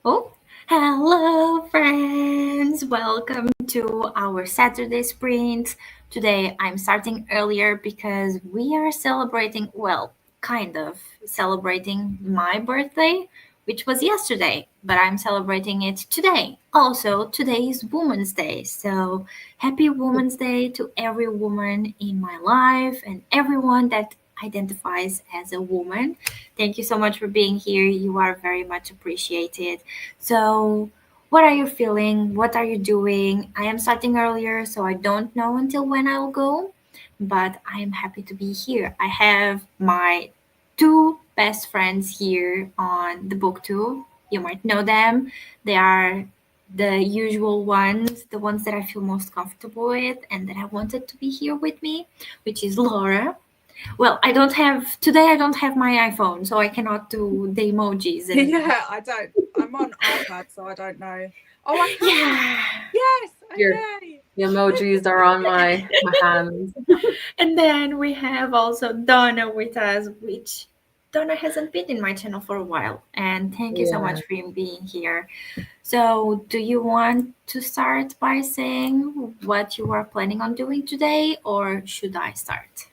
Oh, hello, friends! Welcome to our Saturday sprint. Today I'm starting earlier because we are celebrating, well, kind of celebrating my birthday, which was yesterday, but I'm celebrating it today. Also, today is Women's Day, so happy Women's Day to every woman in my life and everyone that identifies as a woman. Thank you so much for being here. You are very much appreciated. So, what are you feeling? What are you doing? I am starting earlier, so I don't know until when I'll go, but I am happy to be here. I have my two best friends here on the book too. You might know them. They are the usual ones, the ones that I feel most comfortable with and that I wanted to be here with me, which is Laura. Well, I don't have my iPhone, so I cannot do the emojis and Yeah, I don't. I'm on iPad, so I don't know. Oh, I can. yeah. Yes, Your okay. the emojis are on my hands. And then we have also Donna with us, which Donna hasn't been in my channel for a while. And thank you so Yeah, much for being here. So, do you want to start by saying what you are planning on doing today, or should I start?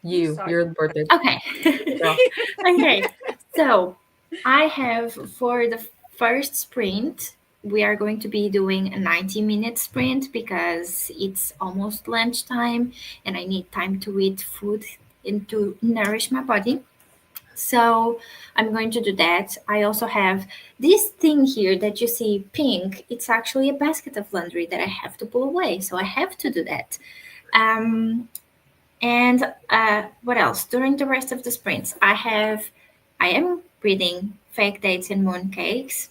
You start. you're the birthday Okay. girl. Okay. So I have for the first sprint, we are going to be doing a 90-minute sprint because it's almost lunchtime and I need time to eat food and to nourish my body. So I'm going to do that. I also have this thing here that you see pink. It's actually a basket of laundry that I have to pull away. So I have to do that. Um, and what else? During the rest of the sprints, I am reading Fake Dates and Mooncakes.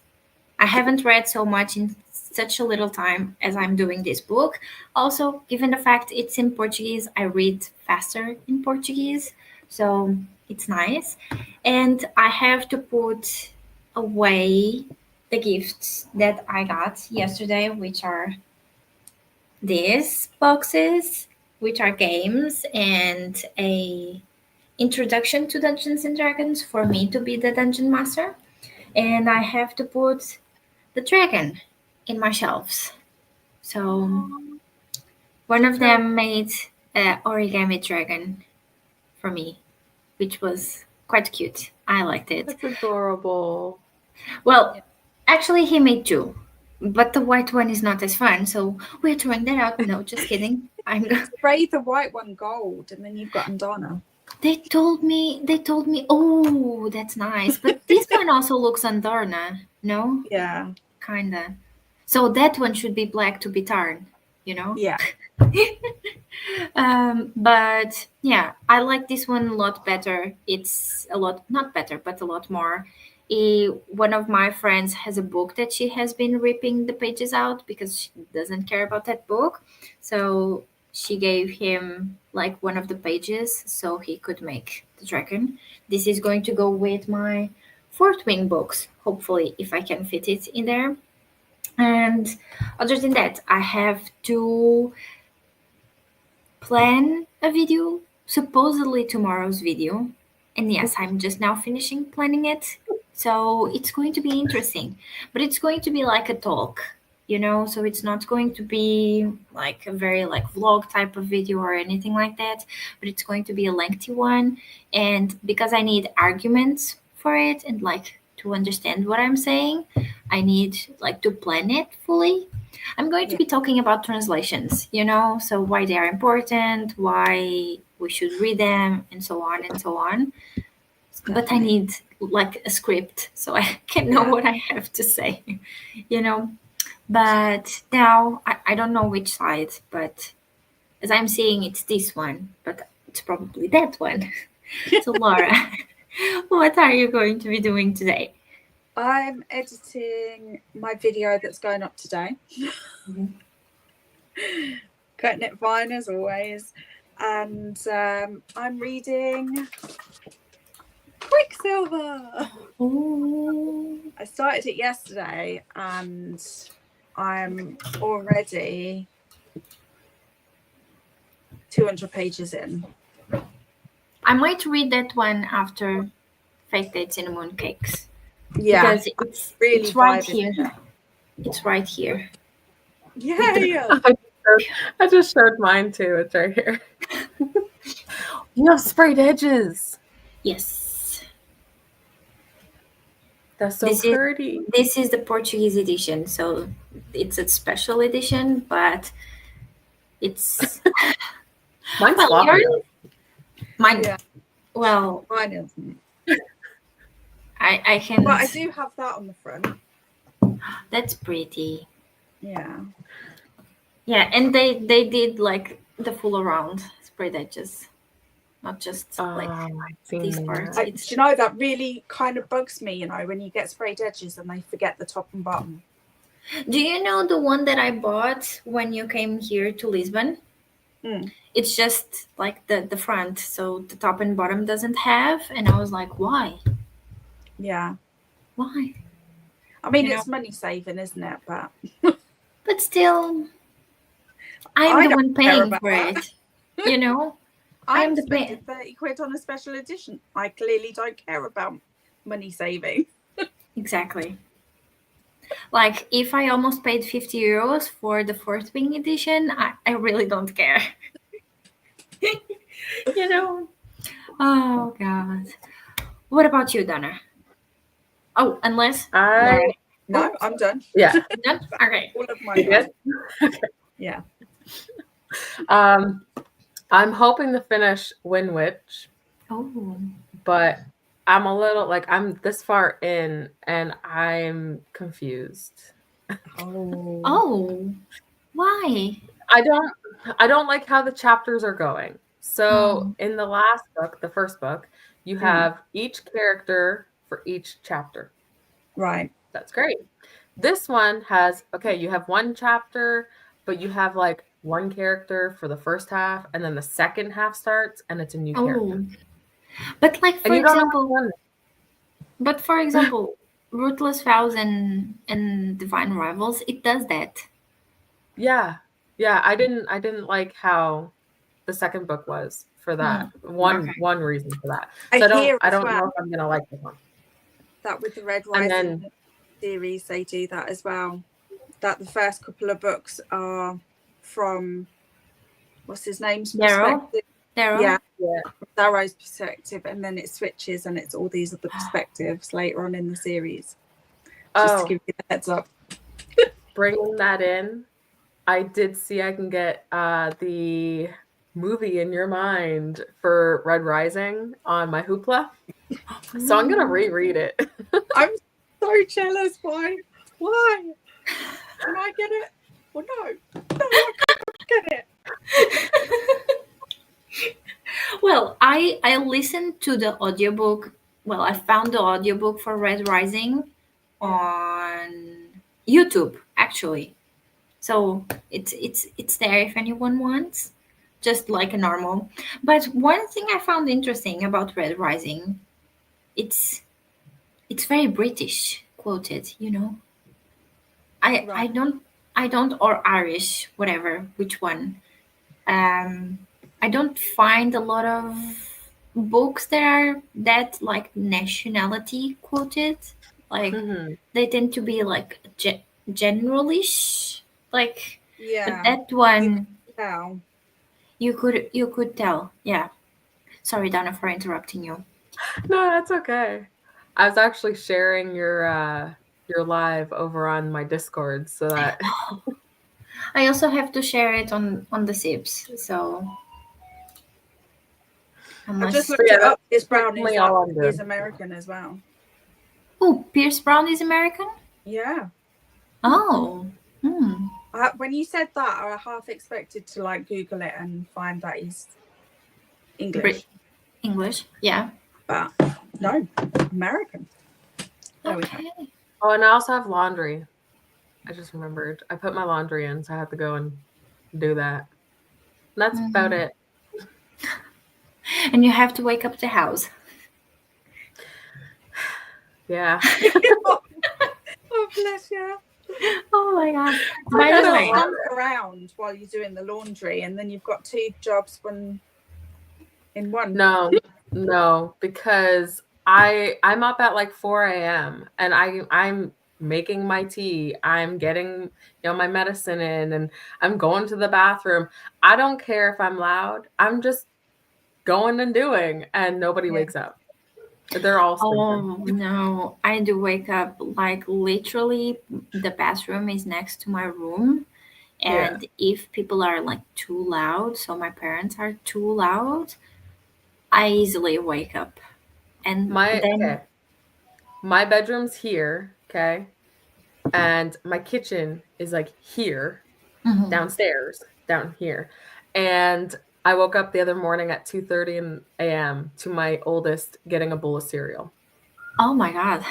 I haven't read so much in such a little time as I'm doing this book. Also, given the fact it's in Portuguese, I read faster in Portuguese, so it's nice. And I have to put away the gifts that I got yesterday, which are these boxes, which are games and a introduction to Dungeons and Dragons for me to be the dungeon master. And I have to put the dragon in my shelves. So Oh, one of so them made a origami dragon for me, which was quite cute. I liked it. That's adorable. Well, yeah. actually, he made two, but the white one is not as fun. So we're throwing that out. No, just kidding. I'm. Spray the white one gold, and then you've got Andana. They told me, oh, that's nice. But this one also looks Andarna, no? Yeah, Kinda. So that one should be black to be Tarn, you know? yeah, But yeah, I like this one a lot better. It's a lot, not better, but a lot more. One of my friends has a book that she has been ripping the pages out because she doesn't care about that book. So she gave him like one of the pages so he could make the dragon. This is going to go with my Fourth Wing books, hopefully, if I can fit it in there. And other than that, I have to plan a video, supposedly tomorrow's video. And yes, I'm just now finishing planning it. So it's going to be interesting. But it's going to be like a talk, so it's not going to be like a very like vlog type of video or anything like that, but it's going to be a lengthy one. And because I need arguments for it and like to understand what I'm saying, I need like to plan it fully. I'm going to yeah. be talking about translations, so why they are important, why we should read them, and so on and so on. But I Definitely. need like a script so I can know Yeah. what I have to say, you know. But now I don't know which side, but as I'm seeing, it's this one, but it's probably that one. So, Laura, what are you going to be doing today? I'm editing my video that's going up today. Cutting it fine as always. And I'm reading Quicksilver. Oh, I started it yesterday and I'm already 200 pages in. I might read that one after Fake Dates and Mooncakes. Yeah, because really it's right vibing. here. It's right here. Yeah. I just showed mine too. It's right here. You have sprayed edges. Yes. That's so This is pretty. this is the Portuguese edition, so it's a special edition, but it's Mine's well, floppy. yours, mine. Yeah. Well, Mine isn't. I can. But I do have that on the front. That's pretty. Yeah. Yeah, and they did like the full around sprayed edges, not just like I've this seen part. that. Do you know, that really kind of bugs me, when you get sprayed edges and they forget the top and bottom. Do you know the one that I bought when you came here to Lisbon? Mm. It's just like the front, so the top and bottom doesn't have, and I was like, why? Yeah. Why? I mean, You it's money saving, isn't it? But still, I I'm the don't one care paying about for that. it. You know, I'm I'm the pay. spending 30 quid on a special edition. I clearly don't care about money saving. Exactly. Like if I almost paid 50 euros for the fourth wing edition, I really don't care. You know? Oh god. What about you, Donna? Oh, unless Laura. No, I'm done. Yeah. Done? Okay. All of my You good? Yeah. I'm hoping to finish Wind Witch, Oh. but I'm a little like I'm this far in and I'm confused. Oh. Oh. Why? I don't like how the chapters are going. So in the last book, the first book, you have each character for each chapter. Right. That's great. This one has you have one chapter, but you have like one character for the first half, and then the second half starts, and it's a new character. But like And you don't know for example, Ruthless Vows and Divine Rivals, it does that. Yeah. I didn't like how the second book was for that. One reason for that. So I don't know if I'm gonna like this one. That with the Red Rising series, they do that as well. That the first couple of books are from what's his name's perspective. Darrow. Yeah. Darrow's perspective, and then it switches and it's all these other perspectives later on in the series. Just to give you the heads up. Bringing that in, I did see I can get the movie in your mind for Red Rising on my Hoopla. So I'm gonna reread it. I'm so jealous. Why? Can I get it? Well, no, I can't get it. Well, I listened to the audiobook. Well, I found the audiobook for Red Rising on YouTube, actually. So it's there if anyone wants, just like a normal. But one thing I found interesting about Red Rising, it's very British quoted, I don't, or Irish, whatever, which one. I don't find a lot of books that are that like nationality quoted. Like they tend to be like generalish. Like but that one you could tell. Yeah. Sorry, Donna, for interrupting you. No, that's okay. I was actually sharing your live over on my Discord so that I also have to share it on the Sips, so I just looked it up. Pierce Brown is American as well. Oh, Pierce Brown is American? Yeah. Oh. When you said that, I half expected to like Google it and find that he's English. English, yeah. But no, American. Okay. Oh, and I also have laundry. I just remembered. I put my laundry in, so I have to go and do that. And that's about it. And you have to wake up the house. Yeah. Oh, bless you. Oh my god. By the way, jump around while you're doing the laundry, and then you've got two jobs in one. No, because I'm up at like 4 a.m. and I'm making my tea. I'm getting, my medicine in, and I'm going to the bathroom. I don't care if I'm loud. I'm just going and doing, and nobody wakes up. They're all Oh sleeping. no, I do wake up like literally the bathroom is next to my room. Yeah. And if people are like too loud, so my parents are too loud, I easily wake up. And My then, okay. My bedroom's here, okay? And my kitchen is like here, mhm. downstairs, down here. And I woke up the other morning at 2:30 a.m. to my oldest getting a bowl of cereal. Oh my God.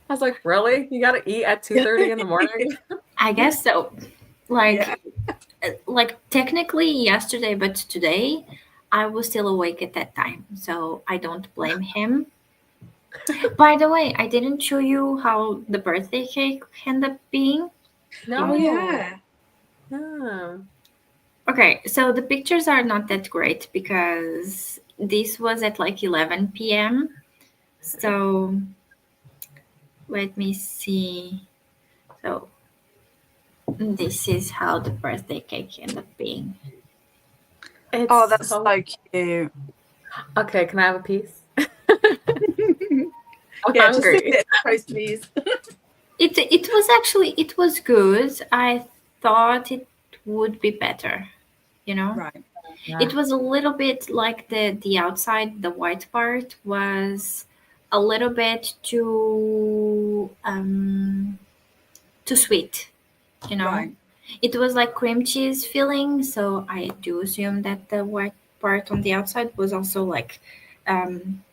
I was like, "Really? You got to eat at 2:30 in the morning?" I guess so. Yeah. Like, like technically yesterday, but today I was still awake at that time, so I don't blame him. By the way, I didn't show you how the birthday cake ended up being. Oh No. yeah. No. Okay, so the pictures are not that great because this was at like 11 p.m. So let me see. So this is how the birthday cake ended up being. Oh, It's that's so so cute. okay. Can I have a piece? I'm Yeah, just sit hungry. it close, please. It was actually it was good. I thought it would be better, you know. Right. It Yeah. was a little bit like the outside, the white part was a little bit too sweet, you know. Right. It was like cream cheese filling, so I do assume that the white part on the outside was also like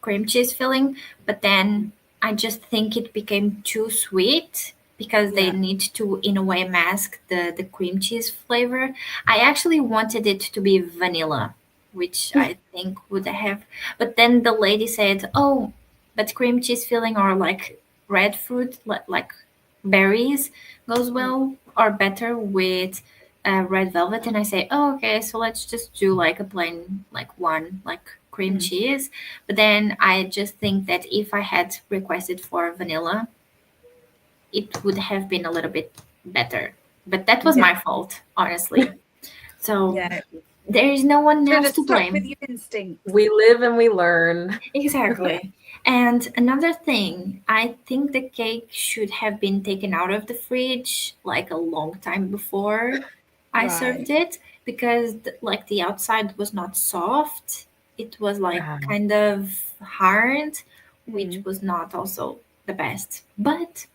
cream cheese filling. But then I just think it became too sweet because they Yeah. need to, in a way, mask the cream cheese flavor. I actually wanted it to be vanilla, which I think would have. But then the lady said, "Oh, but cream cheese filling or like red fruit, like berries." Goes Mm. well or better with red velvet, and I say, oh, okay, so let's just do like a plain like one like cream Mm. cheese. But then I just think that if I had requested for vanilla, it would have been a little bit better. But that was Yeah. my fault, honestly. So Yeah. there is no one Should else have to stuck with blame. your instinct. We live and we learn. Exactly. And another thing, I think the cake should have been taken out of the fridge like a long time before I Right. served it because like the outside was not soft. It was like Yeah. kind of hard, which Mm. was not also the best. But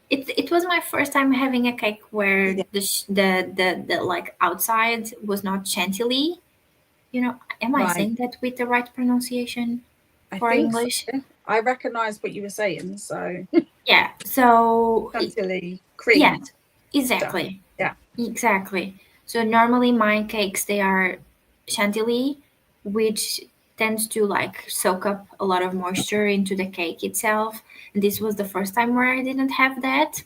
it was my first time having a cake where Yeah. the like outside was not chantilly. You know, am I Right. saying that with the right pronunciation I for think so. English? I recognised what you were saying, so Yeah. So chantilly yeah, cream stuff. exactly, Yeah. exactly. So normally my cakes they are chantilly, which tends to like soak up a lot of moisture into the cake itself. And this was the first time where I didn't have that,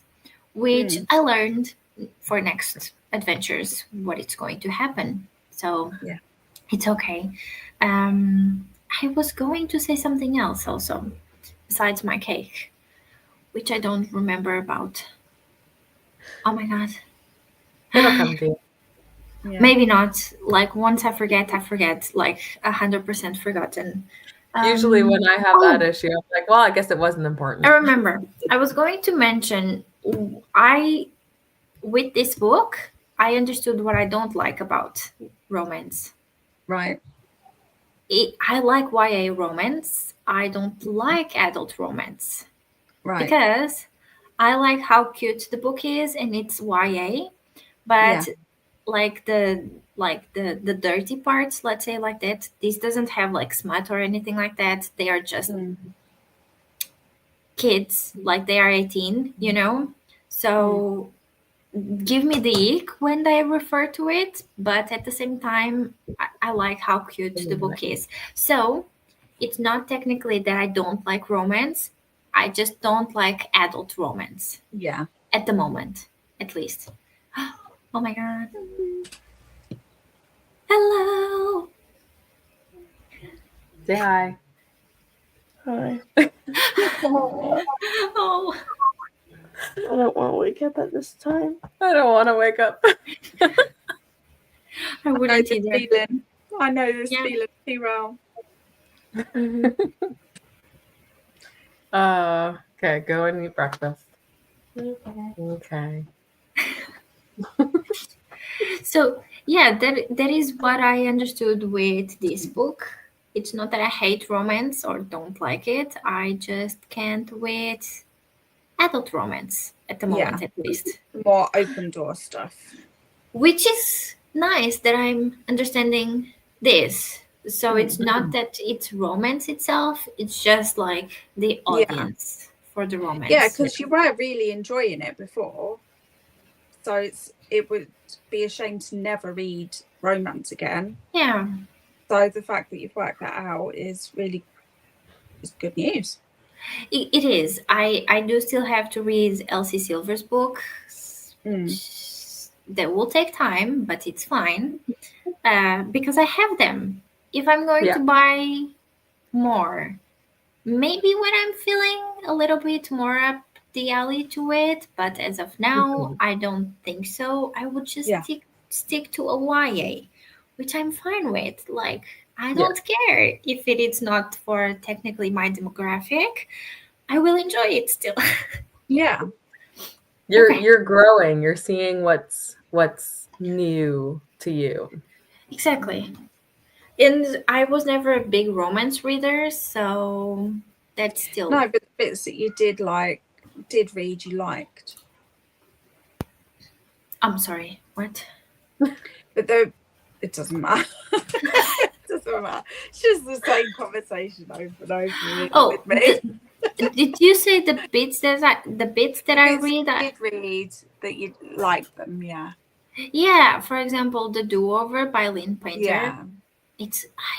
which Mm. I learned for next adventures what it's going to happen. So Yeah. it's okay. Um, I was going to say something else also besides my cake, which I don't remember about. Oh my god. It'll come to you. Yeah. Maybe not. Like once I forget, I forget. Like 100% forgotten. Usually when I have that Oh, issue, I'm like, well, I guess it wasn't I important. remember. I was going to mention I with this book, I understood what I don't like about romance. Right. I like YA romance. I don't like adult romance Right. because I like how cute the book is and it's YA, Yeah. but like the dirty parts, let's say like that, this doesn't have like smut or anything like that. They are just Mm. kids, like they are 18, you know? Mm. So give me the ick when they refer to it, but at the same time, I like how cute the book is. So it's not technically that I don't like romance. I just don't like adult romance Yeah. at the moment, at least. Oh my god. Hello. Say hi. Hi. Oh, I don't want to wake up at this time. I don't want to wake up. I wouldn't this either. feeling. I know this Yeah. feeling too well. Okay, go and eat breakfast. Okay. So yeah, that is what I understood with this book. It's not that I hate romance or don't like it. I just can't with adult romance at the moment, Yeah. at least. More open door stuff. Which is nice that I'm understanding this. So it's not that it's romance itself, it's just like the Yeah. audience for the romance. Yeah, because you were really enjoying it before. So it would be a shame to never read romance again. Yeah. So the fact that you've worked that out is good news. It is. I do still have to read Elsie Silver's book. That will take time, but it's fine because I have them. If I'm going to buy more, maybe when I'm feeling a little bit more up the alley to it, but as of now, I don't think so. I would just stick to a YA, which I'm fine with. Like, I don't care if it is not for technically my demographic. I will enjoy it still. Yeah. You're growing. You're seeing what's new to you. Exactly. And I was never a big romance reader, so that's still no. But the bits that you did read, you liked. I'm sorry. What? But it doesn't matter. It doesn't matter. It's just the same conversation over and over with me. Did you say the bits that I read? You did read that you liked them, yeah. Yeah, for example, The Do-Over by Lynn Painter. Yeah.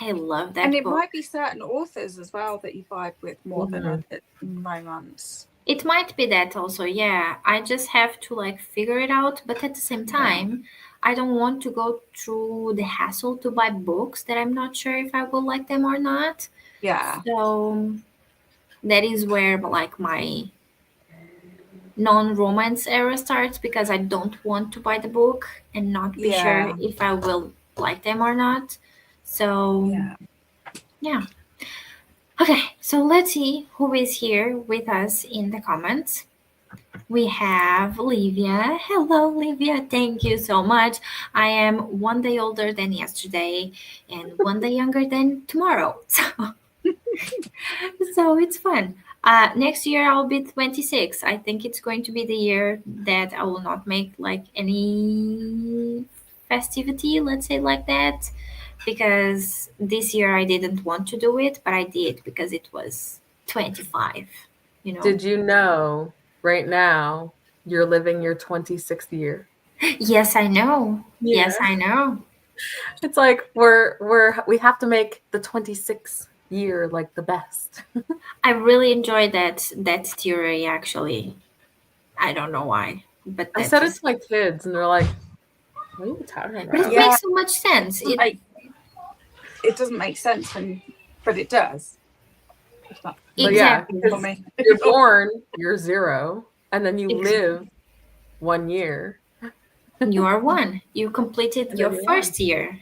I love that and it book. might be certain authors as well that you vibe with more than other romance. It might be that also, yeah. I just have to like figure it out, but at the same time, I don't want to go through the hassle to buy books that I'm not sure if I will like them or not. Yeah. So that is where like my non-romance era starts because I don't want to buy the book and not be sure if I will like them or not. So yeah. Okay, so let's see who is here with us in the comments. We have Livia. Hello, Livia. Thank you so much. I am 1 day older than yesterday and 1 day younger than tomorrow. So it's fun. Next year I'll be 26. I think it's going to be the year that I will not make like any festivity, let's say like that, because this year I didn't want to do it, but I did because it was 25. Did you know right now you're living your 26th year? Yes, I know. Yeah. Yes, I know. It's like we have to make the 26th year like the best. I really enjoy that theory actually. I don't know why, but I said it to my kids and they're like, what are you talking about? But it makes so much sense. It doesn't make sense but it does. Exactly. Yeah, you're born, you're 0, and then you live 1 year. You are 1. You completed your first year.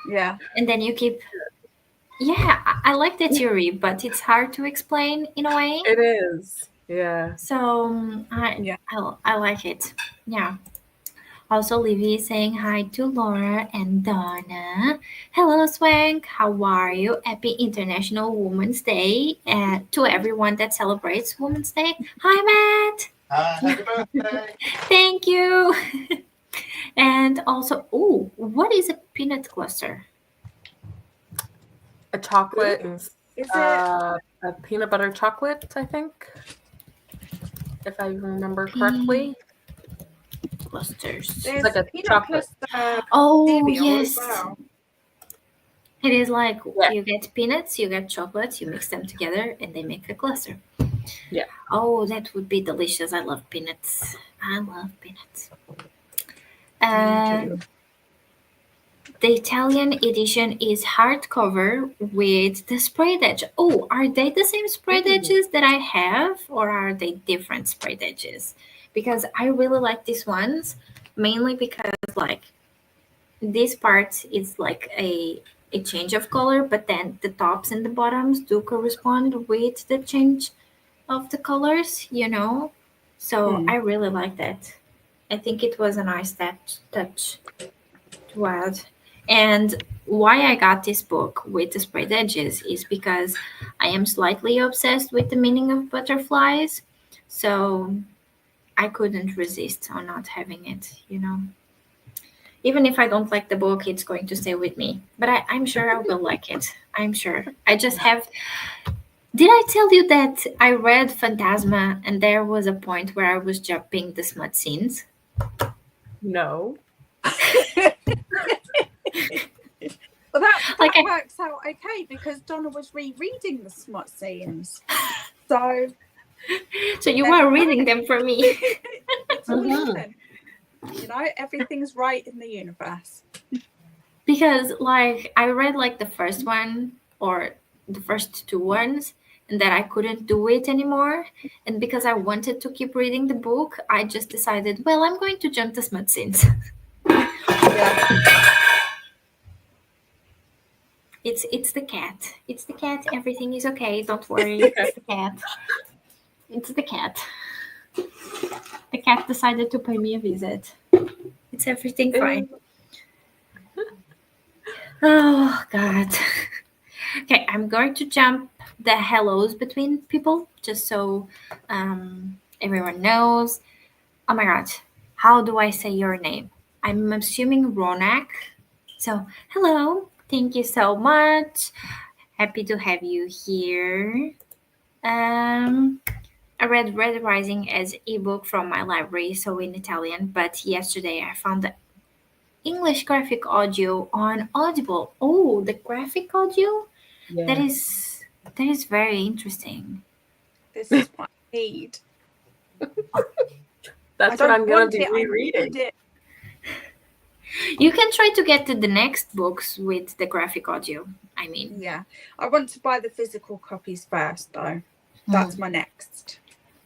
Yeah. And then you keep. Yeah, I like that theory, but it's hard to explain in a way. It is. Yeah. So I like it. Yeah. Also, Livy is saying hi to Laura and Donna. Hello, Swank. How are you? Happy International Women's Day to everyone that celebrates Women's Day. Hi, Matt. Happy birthday. Thank you. And also, what is a peanut cluster? A chocolate, Is it a peanut butter chocolate, I think, if I remember correctly. Clusters. There's like a chocolate. Oh, yes. It is like you get peanuts, you get chocolates, you mix them together, and they make a cluster. Yeah. Oh, that would be delicious. I love peanuts. I love peanuts. The Italian edition is hardcover with the sprayed edge. Oh, are they the same sprayed edges that I have, or are they different sprayed edges? Because I really like these ones, mainly because like this part is like a change of color, but then the tops and the bottoms do correspond with the change of the colors, you know. So I really like that. I think it was a nice touch to add. And why I got this book with the sprayed edges is because I am slightly obsessed with the meaning of butterflies. So I couldn't resist on not having it, you know. Even if I don't like the book, it's going to stay with me. But I'm sure I will like it. I'm sure. I just have. Did I tell you that I read Phantasma and there was a point where I was jumping the smut scenes? No. Well, that works out okay because Donna was rereading the smut scenes. So you were reading them for me. It's all even. You know, everything's right in the universe. Because like I read like the first one or the first two ones and then I couldn't do it anymore. And because I wanted to keep reading the book, I just decided, well, I'm going to jump the smut scenes. Yeah. It's the cat. It's the cat. Everything is okay. Don't worry. It's the cat. It's the cat. The cat decided to pay me a visit. It's everything fine. Oh God. Okay, I'm going to jump the hellos between people just so everyone knows. Oh my God, how do I say your name? I'm assuming Ronak. So, hello. Thank you so much. Happy to have you here. I read Red Rising as ebook from my library, so in Italian, but yesterday I found the English graphic audio on Audible. Oh, the graphic audio? Yeah. That is very interesting. This is what I need. That's what I'm going to be rereading. You can try to get to the next books with the graphic audio. I mean, yeah, I want to buy the physical copies first, though. That's my next.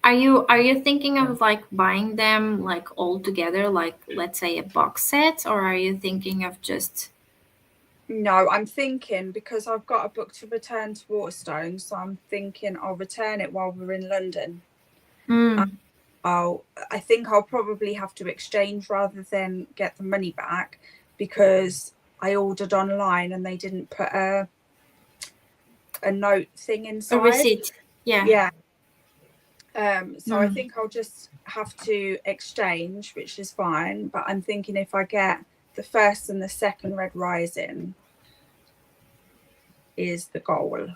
Are you thinking of like buying them like all together, like let's say a box set, or are you thinking of just? No, I'm thinking because I've got a book to return to Waterstone, so I'm thinking I'll return it while we're in London. I think I'll probably have to exchange rather than get the money back because I ordered online and they didn't put a note thing inside. A receipt. Yeah. Yeah. So I think I'll just have to exchange, which is fine. But I'm thinking if I get the first and the second Red Rising is the goal.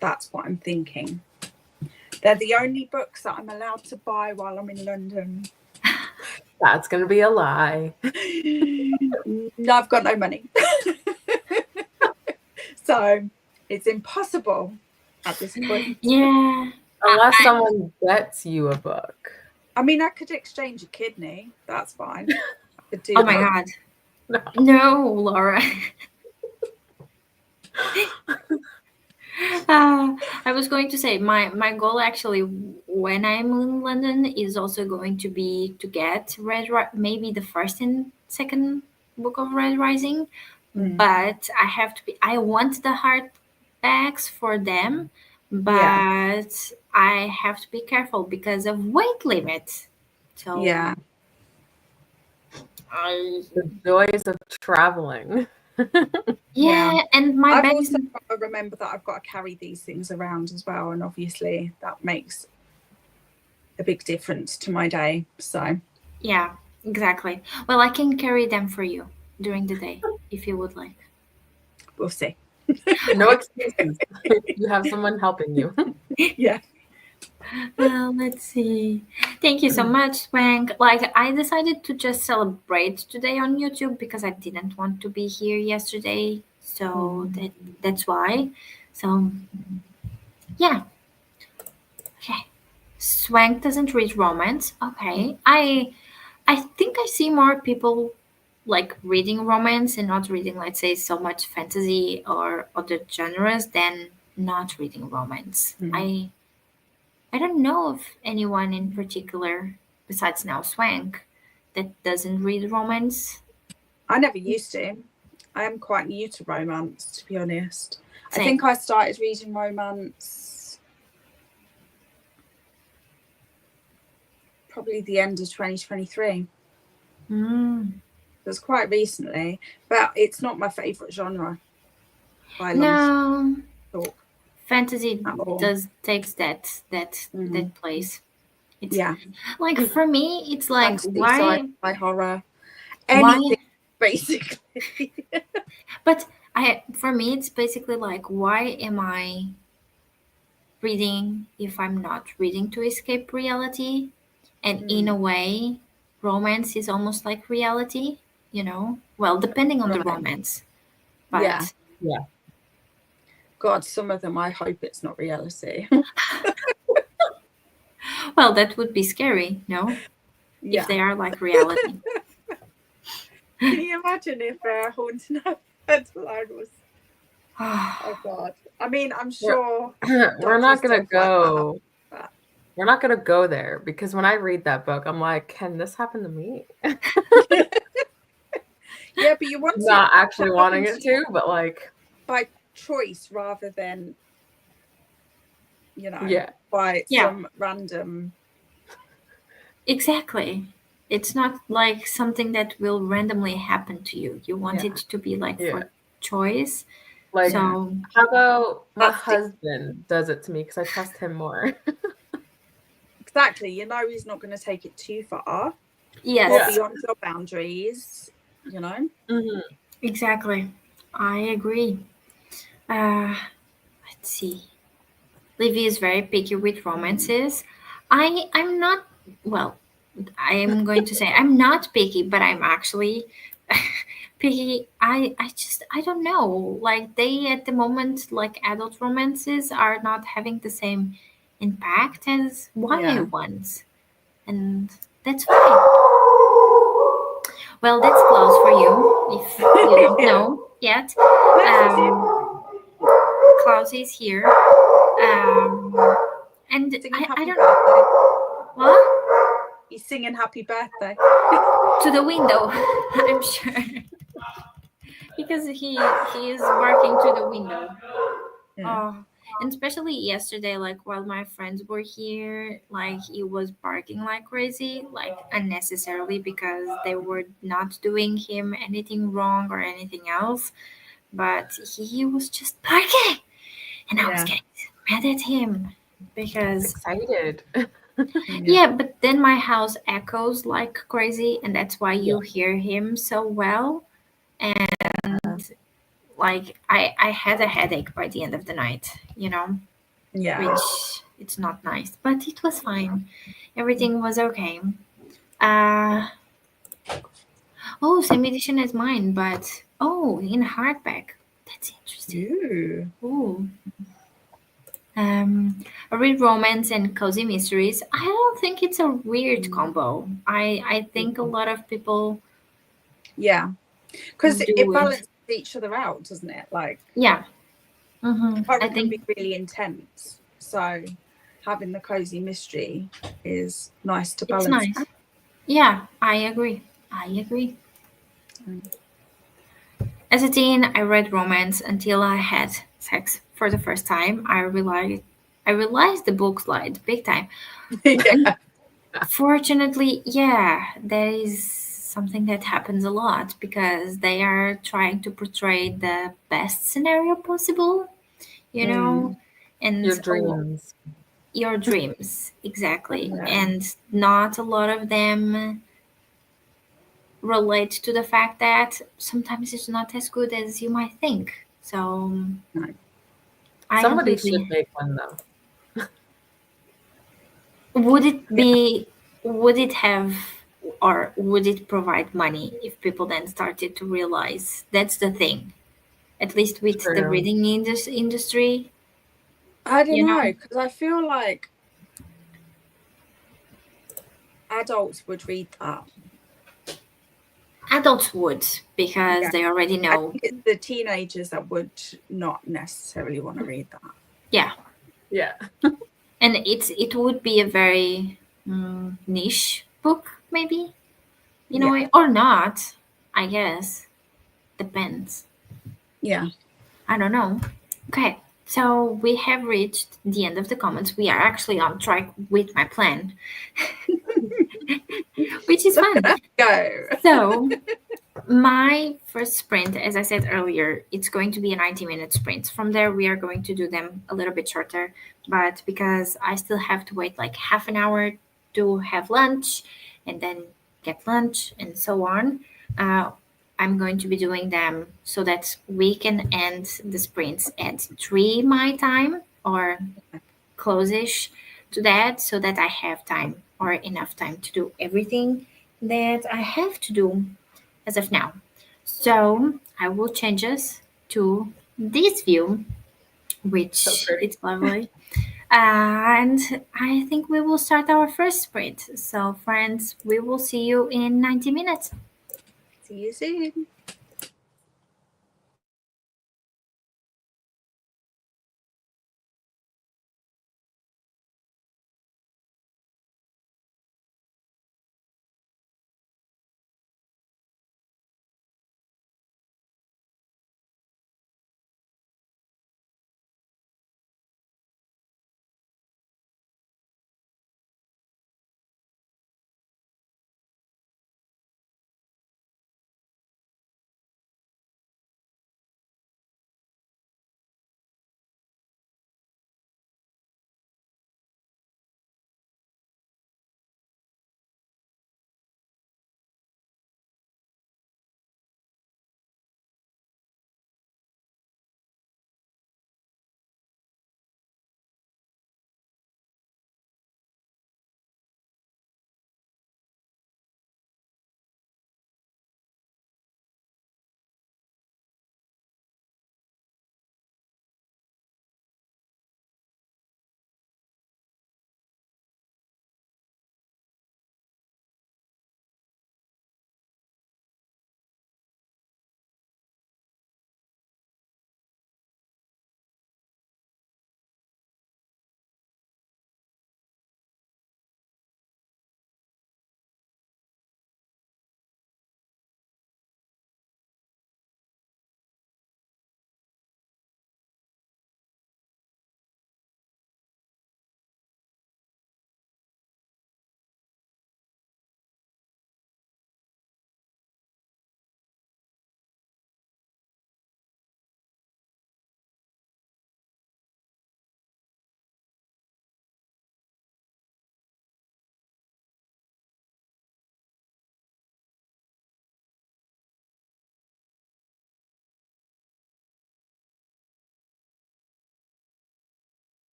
That's what I'm thinking. They're the only books that I'm allowed to buy while I'm in London. That's going to be a lie. No, I've got no money. So it's impossible at this point. Yeah. Unless someone gets you a book. I mean, I could exchange a kidney. That's fine. I could do oh my God. No, Laura. I was going to say my goal actually when I'm in London is also going to be to get maybe the first and second book of Red Rising, but I want the hardbacks for them, but I have to be careful because of weight limit. So yeah, the joys of traveling. Yeah, and my I've bag also got to remember that I've got to carry these things around as well, and obviously that makes a big difference to my day. So yeah, exactly. Well, I can carry them for you during the day if you would like. we'll see. No excuses. You have someone helping you. Yeah. Well, let's see. Thank you so much, Swank. Like, I decided to just celebrate today on YouTube because I didn't want to be here yesterday. So that's why. So, yeah. Okay. Swank doesn't read romance. Okay. I think I see more people like reading romance and not reading, let's say, so much fantasy or other genres than not reading romance. I don't know of anyone in particular besides now Swank that doesn't read romance. I never used to. I am quite new to romance, to be honest. Same. I think I started reading romance probably the end of 2023. It was quite recently, but it's not my favourite genre. By No, talk. fantasy takes that place. It's, like for me, it's like fantasy, why sci-fi, horror, anything basically. But for me, it's basically like, why am I reading if I'm not reading to escape reality? And in a way, romance is almost like reality, you know? Well, depending on the romance. But yeah. God, some of them, I hope it's not reality. Well, that would be scary, no? Yeah. If they are like reality. Can you imagine if Haunting Headline was? Oh God! I mean, I'm sure we're not gonna go. Like that. We're not gonna go there because when I read that book, I'm like, can this happen to me? Yeah, but you want not actually wanting it to, but like by choice rather than by some random. Exactly. It's not like something that will randomly happen to you. You want it to be like for choice. Like, so how about my husband does it to me because I trust him more. Exactly. You know he's not going to take it too far. Yes. Or beyond your boundaries, you know? Exactly. I agree. Let's see. Livy is very picky with romances. I'm not, well, I am going to say I'm not picky, but I'm actually picky. I don't know. Like they at the moment, like adult romances are not having the same impact as YA ones. And that's fine. Well, that's close for you if you don't know yet. Klaus is here. And I don't know. What? He's singing happy birthday. To the window, I'm sure. Because he is working to the window. And especially yesterday, like while my friends were here, like he was barking like crazy, like unnecessarily because they were not doing him anything wrong or anything else. But he was just barking. And I was getting mad at him because excited. Yeah, but then my house echoes like crazy, and that's why you hear him so well. And like I had a headache by the end of the night, you know? Yeah. Which it's not nice, but it was fine. Everything was okay. Same edition as mine, but in hardback. That's interesting. Ooh. I read romance and cozy mysteries. I don't think it's a weird combo. I think a lot of people. Yeah, because it balances each other out, doesn't it? Like I think can be really intense. So having the cozy mystery is nice to balance. It's nice. Yeah, I agree. As a teen, I read romance until I had sex for the first time. I realized the books lied big time. Fortunately, that is something that happens a lot because they are trying to portray the best scenario possible, you know, and your dreams, exactly. And not a lot of them relate to the fact that sometimes it's not as good as you might think. So somebody should make one though. Would it have, or would it provide money if people then started to realize? That's the thing, at least with the reading industry. I don't know, because I feel like adults would read that. Adults would, because Yeah. they already I know. think it's the teenagers that would not necessarily want to read that. Yeah. Yeah. And it would be a very niche book, maybe, in a way, or not, I guess. Depends. Yeah. I don't know. Okay, so we have reached the end of the comments. We are actually on track with my plan, which is Look fun. at us go. So, my first sprint, as I said earlier, it's going to be a 90-minute sprint. From there, we are going to do them a little bit shorter, but because I still have to wait like half an hour to have lunch and then get lunch and so on, uh, I'm going to be doing them so that we can end the sprints at 3 my time or close-ish to that, so that I have time or enough time to do everything that I have to do as of now. So I will change us to this view, So which pretty. is lovely. And I think we will start our first sprint. So, friends, we will see you in 90 minutes. See you soon.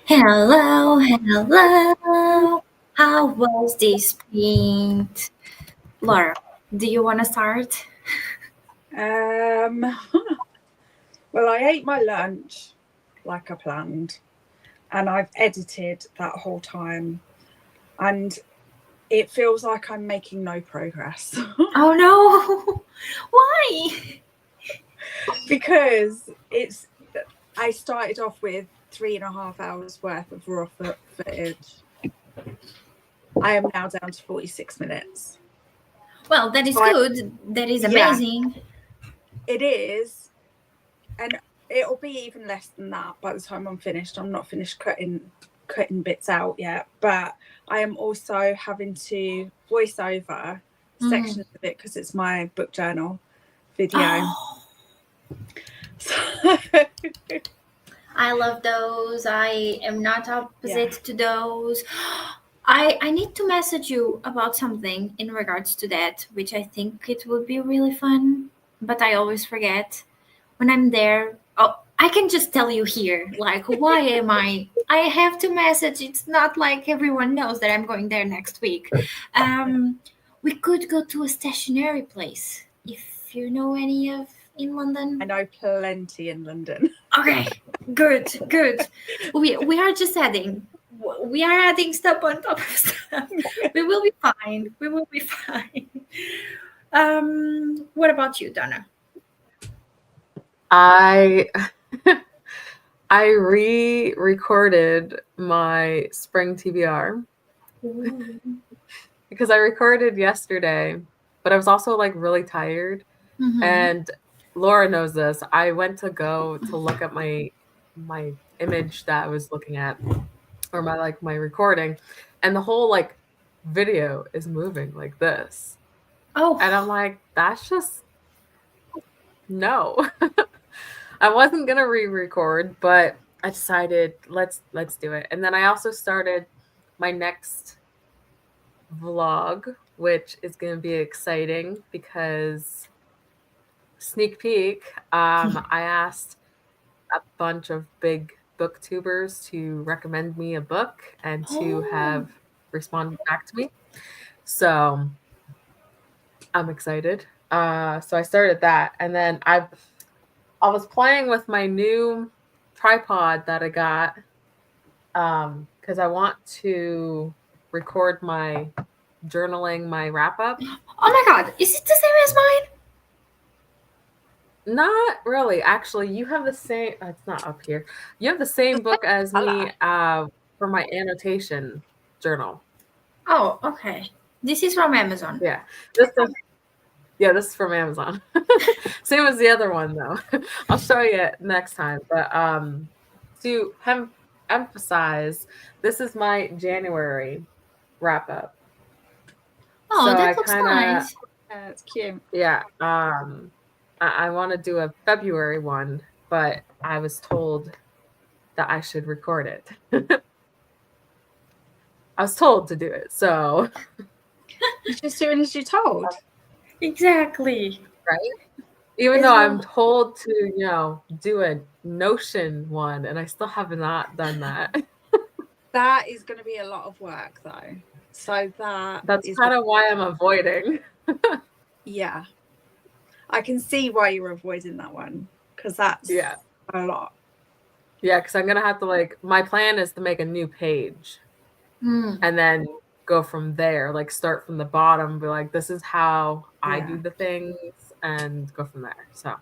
Hello, hello. How was this sprint? Laura, do you want to start? Well, I ate my lunch like I planned, and I've edited that whole time, and it feels like I'm making no progress. Oh no! Why? Because I started off with 3.5 hours worth of raw footage. I am now down to 46 minutes. Well, that is good. That is amazing. Yeah, it is. And it'll be even less than that by the time I'm finished. I'm not finished cutting bits out yet, but I am also having to voice over sections of it because it's my book journal video. Oh. I love those. I am not opposite to those. I need to message you about something in regards to that, which I think it would be really fun, but I always forget when I'm there. Oh, I can just tell you here, like, why am I have to message. It's not like everyone knows that I'm going there next week. We could go to a stationery place if you know any of in London. I know plenty in London. Okay, good. We are just adding. We are adding stuff on top of stuff. We will be fine. We will be fine. What about you, Donna? I re-recorded my spring TBR because I recorded yesterday, but I was also like really tired. Mm-hmm. And Laura knows this. I went to go to look at my image that I was looking at, or my recording, and the whole like video is moving like this. Oh. And I'm like, that's just no. I wasn't gonna re-record, but I decided let's do it. And then I also started my next vlog, which is gonna be exciting because sneak peek, I asked a bunch of big booktubers to recommend me a book and to have responded back to me. So I'm excited. So I started that, and then I was playing with my new tripod that I got because I want to record my journaling, my wrap up. Oh my god, is it the same as mine? Not really. Actually, you have the same. It's not up here. You have the same book as me for my annotation journal. Oh, okay. This is from Amazon. Yeah. This is from Amazon. Same as the other one, though. I'll show you it next time. But to emphasize, this is my January wrap up. Oh, so that looks nice. Yeah, it's cute. Yeah. I want to do a February one, but I was told that I should record it. I was told to do it, so You're just doing as you're told. Exactly. Right? Even though I'm told to, do a Notion one, and I still have not done that. That is going to be a lot of work, though. So that's kind of why I'm avoiding. Yeah. I can see why you're avoiding that one, because that's a lot. Yeah, because I'm going to have to, my plan is to make a new page and then go from there, start from the bottom, be like, this is how I do the things, and go from there. So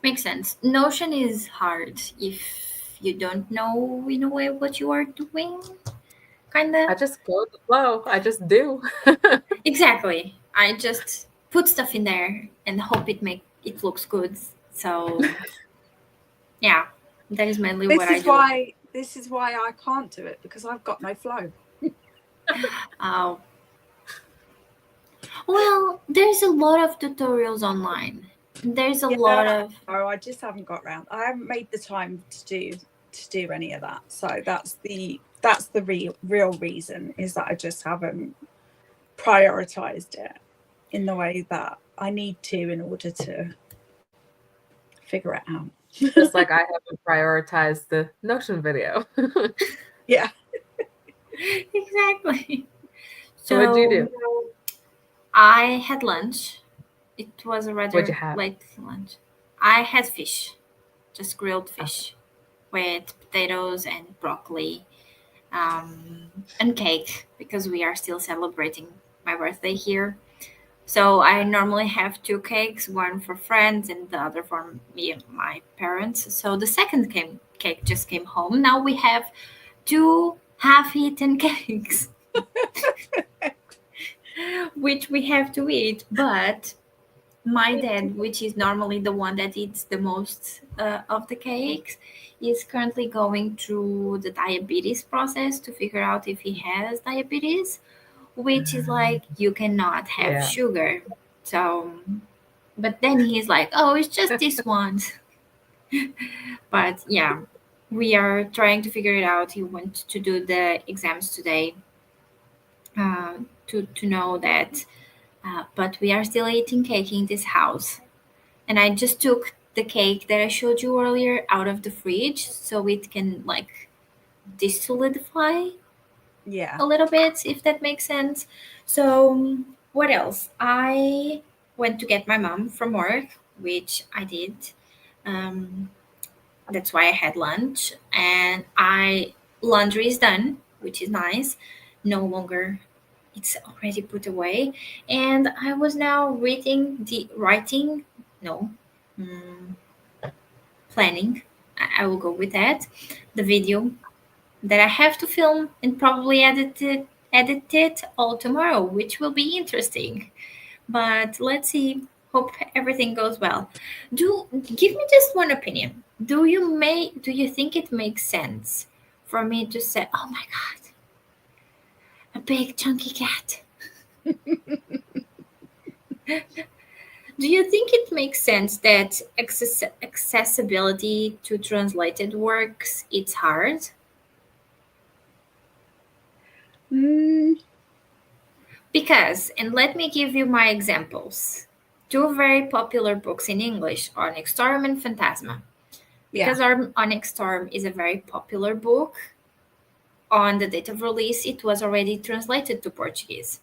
makes sense. Notion is hard if you don't know in a way what you are doing. Kinda. I just go with the flow. I just do. Exactly. I just put stuff in there and hope it looks good. So yeah, that is mainly what I do. This is why I can't do it, because I've got no flow. Oh. Well, there's a lot of tutorials online. There's a lot of. Oh, I just haven't got around. I haven't made the time to do any of that. So that's the real reason, is that I just haven't prioritized it in the way that I need to in order to figure it out. Just like I haven't prioritized the Notion video. Yeah. Exactly. So what'd you So do? I had lunch. It was a What'd you rather have? late lunch. I had fish, just grilled Okay. fish with potatoes and broccoli, and cake because we are still celebrating my birthday here. So I normally have two cakes, one for friends and the other for me and my parents. So the cake just came home. Now we have two half-eaten cakes, which we have to eat. But my dad, which is normally the one that eats the most of the cakes, is currently going through the diabetes process to figure out if he has diabetes, which is like you cannot have Yeah. sugar. So, but then he's like, oh, it's just this one. But yeah, we are trying to figure it out. He went to do the exams today, to know that. But we are still eating cake in this house. And I just took the cake that I showed you earlier out of the fridge so it can like desolidify Yeah. a little bit, if that makes sense. So, what else? I went to get my mom from work, which I did. Um, that's why I had lunch, and I laundry is done, which is nice. No longer, it's already put away, and I was now reading the writing. No, mm, planning. I will go with that. The video that I have to film and probably edit it all tomorrow, which will be interesting. But let's see. Hope everything goes well. Do give me just one opinion. Do you think it makes sense for me to say, "Oh my god, a big chunky cat"? Do you think it makes sense that accessibility to translated works it's hard? Mm, Because, and let me give you my examples. Two very popular books in English are Onyx Storm and Phantasma. yeah. Because our Onyx Storm is a very popular book, on the date of release, it was already translated to Portuguese.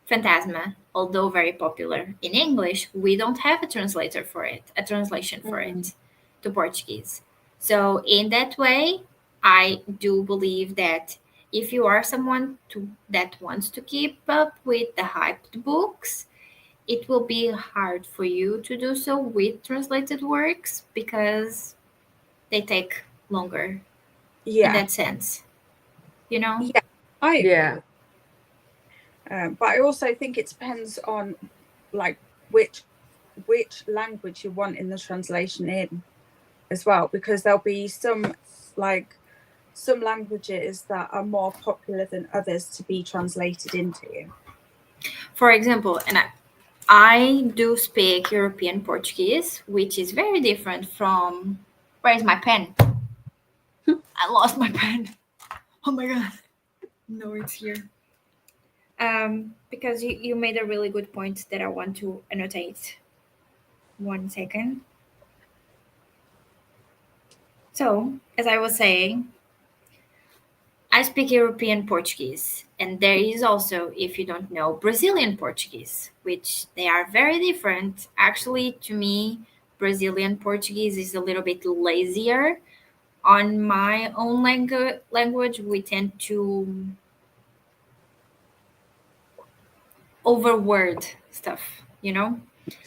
Phantasma, although very popular in English, we don't have a translation for Mm. it to Portuguese. So, in that way, I do believe that if you are someone that wants to keep up with the hyped books, it will be hard for you to do so with translated works because they take longer in Yeah. that sense, you know? Yeah. I agree Yeah. with but I also think it depends on like which language you want in the translation in as well, because there'll be like some languages that are more popular than others to be translated into. For example, and I do speak European Portuguese, which is very different from. Where's my pen? I lost my pen. Oh my god. No, it's here. Because you made a really good point that I want to annotate. 1 second. So, as I was saying, I speak European Portuguese, and there is also, if you don't know, Brazilian Portuguese, which they are very different. Actually, to me, Brazilian Portuguese is a little bit lazier. On my own language, we tend to overword stuff.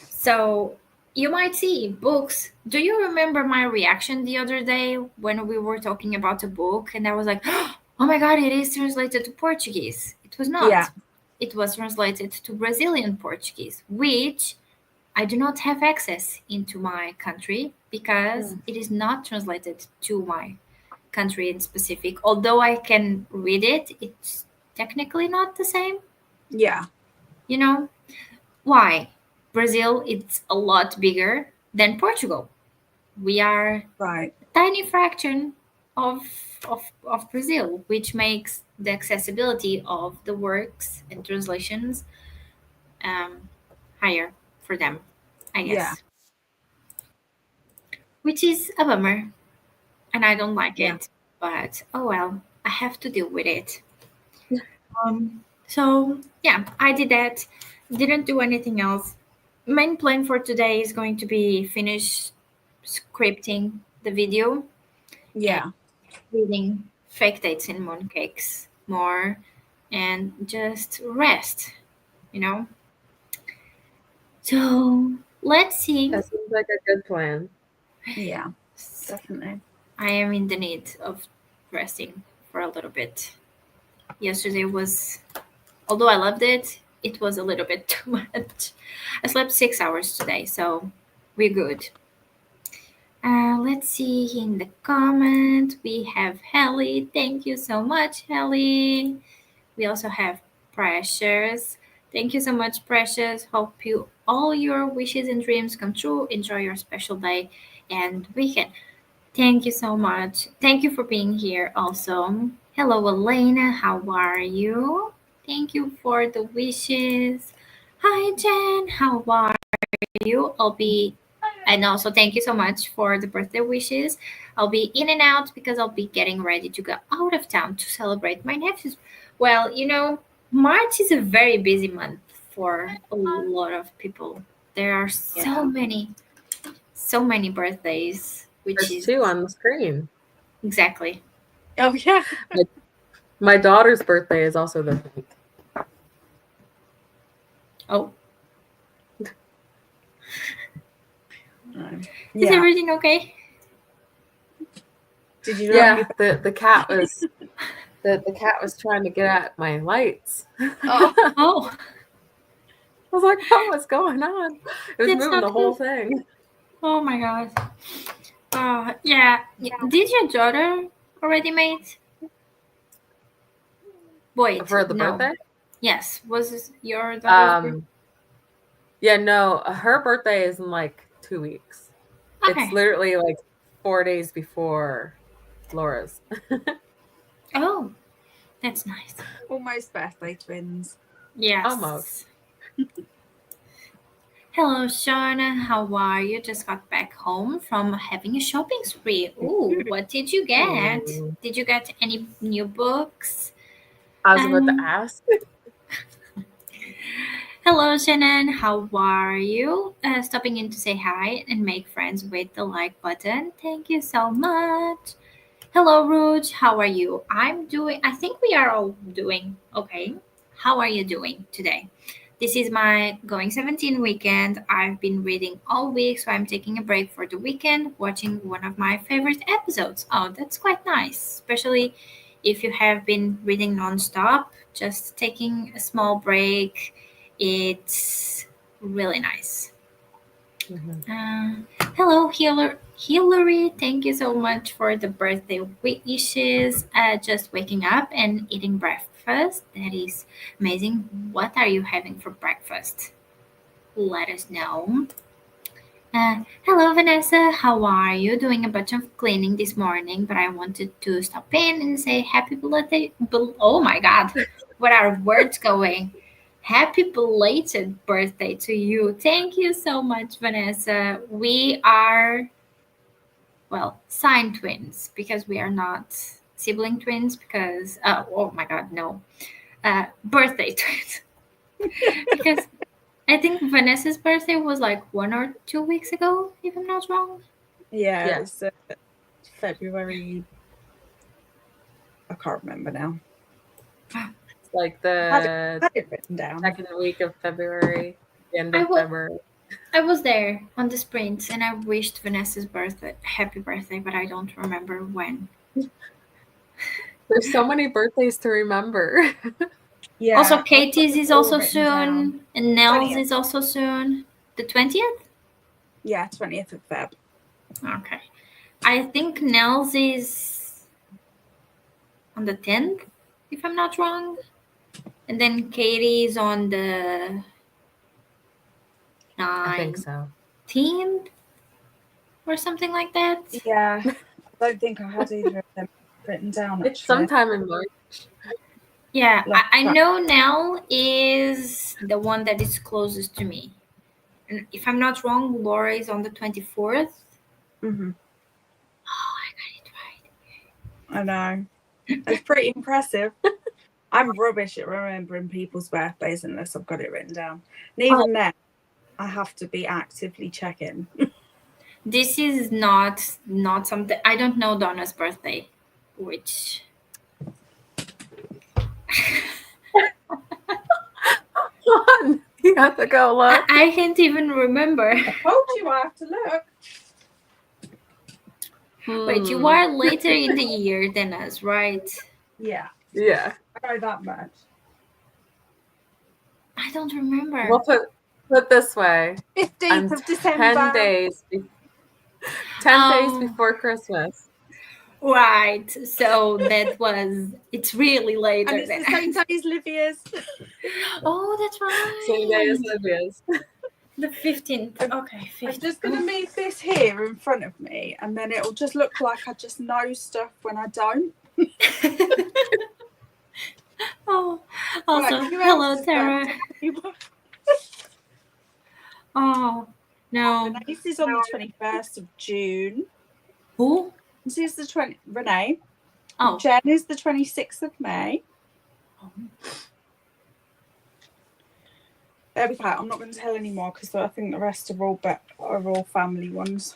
So you might see books. Do you remember my reaction the other day when we were talking about a book and I was like, oh my god, it is translated to Portuguese? It was Yeah. not. It was translated to Brazilian Portuguese, which I do not have access into my country because Mm. it is not translated to my country in specific. Although I can read it, it's technically not the same, Yeah. you know? Why? Brazil it's a lot bigger than Portugal. We are a Right. tiny fraction of Brazil, which makes the accessibility of the works and translations um, higher for them, I Yeah. guess. which is a bummer, and I don't like Yeah. it. But oh well, I have to deal with it. So yeah, I did that. Didn't do anything else. Main plan for today is going to be finish scripting the video and Yeah. reading fake dates and mooncakes more, and just rest. You know. So let's see. That seems like a good plan. Yeah. Definitely. I am in the need of resting for a little bit. Yesterday was, although I loved it, it was a little bit too much. I slept 6 hours today, so we're good. Let's see in the comment. We have Helly. Thank you so much, Helly. We also have Precious. Thank you so much, Precious. Hope you all your wishes and dreams come true. Enjoy your special day and weekend. Thank you so much. Thank you for being here also. Hello, Elena. How are you? Thank you for the wishes. Hi, Jen. How are you? And also thank you so much for the birthday wishes. I'll be in and out because I'll be getting ready to go out of town to celebrate my nephew's. Well, March is a very busy month for a lot of people. There are so many birthdays, which There's is 2 on the screen. exactly. Oh yeah. My daughter's birthday is also this week. Oh, is Yeah. everything okay? Did you? Yeah, the cat was the cat was trying to get at my lights. Oh. Oh, I was like, "Oh, what's going on?" It was That's moving not the whole good. thing. oh my God. Yeah. Did your daughter already mate? Wait, For the no. birthday? Yes, was this your daughter's birthday? Yeah, no, her birthday is in like 2 weeks. Okay. It's literally like 4 days before Laura's. Oh, that's nice. Almost birthday twins. Yes. Almost. Hello, Shauna. How are you? Just got back home from having a shopping spree. Ooh, what did you get? Ooh. Did you get any new books? I was about to Um, ask. Hello, Shannon. How are you? Stopping in to say hi and make friends with the like button. Thank you so much. Hello, Rouge. How are you? I think we are all doing okay. How are you doing today? This is my going 17 weekend. I've been reading all week, so I'm taking a break for the weekend, watching one of my favorite episodes. Oh, that's quite nice, especially if you have been reading nonstop. Just taking a small break, it's really nice. Hello, Hillary. Thank you so much for the birthday wishes. Just waking up and eating breakfast. That is amazing. What are you having for breakfast? Let us know. Hello, Vanessa. How are you? Doing a bunch of cleaning this morning, but I wanted to stop in and say happy birthday. Oh my God, what are words going? Happy belated birthday to you. Thank you so much, Vanessa. We are, well, sign twins because we are not sibling twins because, oh my God, no. Birthday twins. Because I think Vanessa's birthday was like 1 or 2 weeks ago, if I'm not wrong. Yeah, Yeah. it was February. I can't remember now. It's like I the had it written down. second week of February, the end I of will- February. I was there on the sprint and I wished Vanessa's birthday happy birthday, but I don't remember when. There's so many birthdays to remember. Yeah. Also, I've got Katie's it is all also written soon, down. and Nell's 20th. is also soon. The 20th? Yeah, 20th of Feb. Okay. I think Nell's is on the 10th, if I'm not wrong. And then Katie's on the I think 19th so. or something like that. Yeah. I don't think I had either of them written down actually. It's sometime in March. Yeah, Like I that. know Nell is the one that is closest to me. And if I'm not wrong, Laura is on the 24th. Mm-hmm. Oh, I got it right. I know. It's pretty impressive. I'm rubbish at remembering people's birthdays unless I've got it written down. And even then, I have to be actively checking. This is not something I don't know Donna's birthday, which You have to go look. I can't even remember. I told you I have to look. But you are later in the year than us, right? Yeah, Yeah. I know that much. I don't remember. We'll put this way. 15th of December. 10 days. 10 days before Christmas. Right. So it's really later. And it's the same day as Livia's. Oh, that's right. Same day as Olivia's. The 15th. Okay, 15th. I'm just going to move this here in front of me, and then it'll just look like I just know stuff when I don't. Oh, also, Right, who hello, else is Tara. Oh, no. This is on the 21st of June. Who? This is the Renee. Oh. Jen is the 26th of May. There we go. I'm not going to tell any more because I think the rest are all family ones.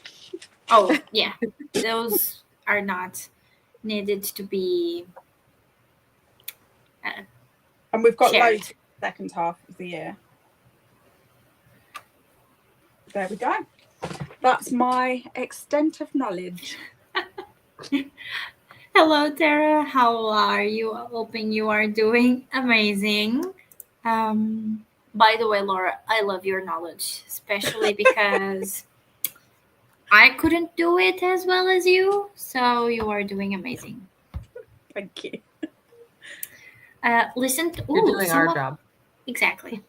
Oh, yeah. Those are not needed to be. And we've got shared. loads in the second half of the year. There we go. That's my extent of knowledge. Hello, Tara. How are you? Hoping you are doing amazing. By the way, Laura, I love your knowledge, especially because I couldn't do it as well as you, so you are doing amazing. Thank you. Listen to You're doing our job. Exactly.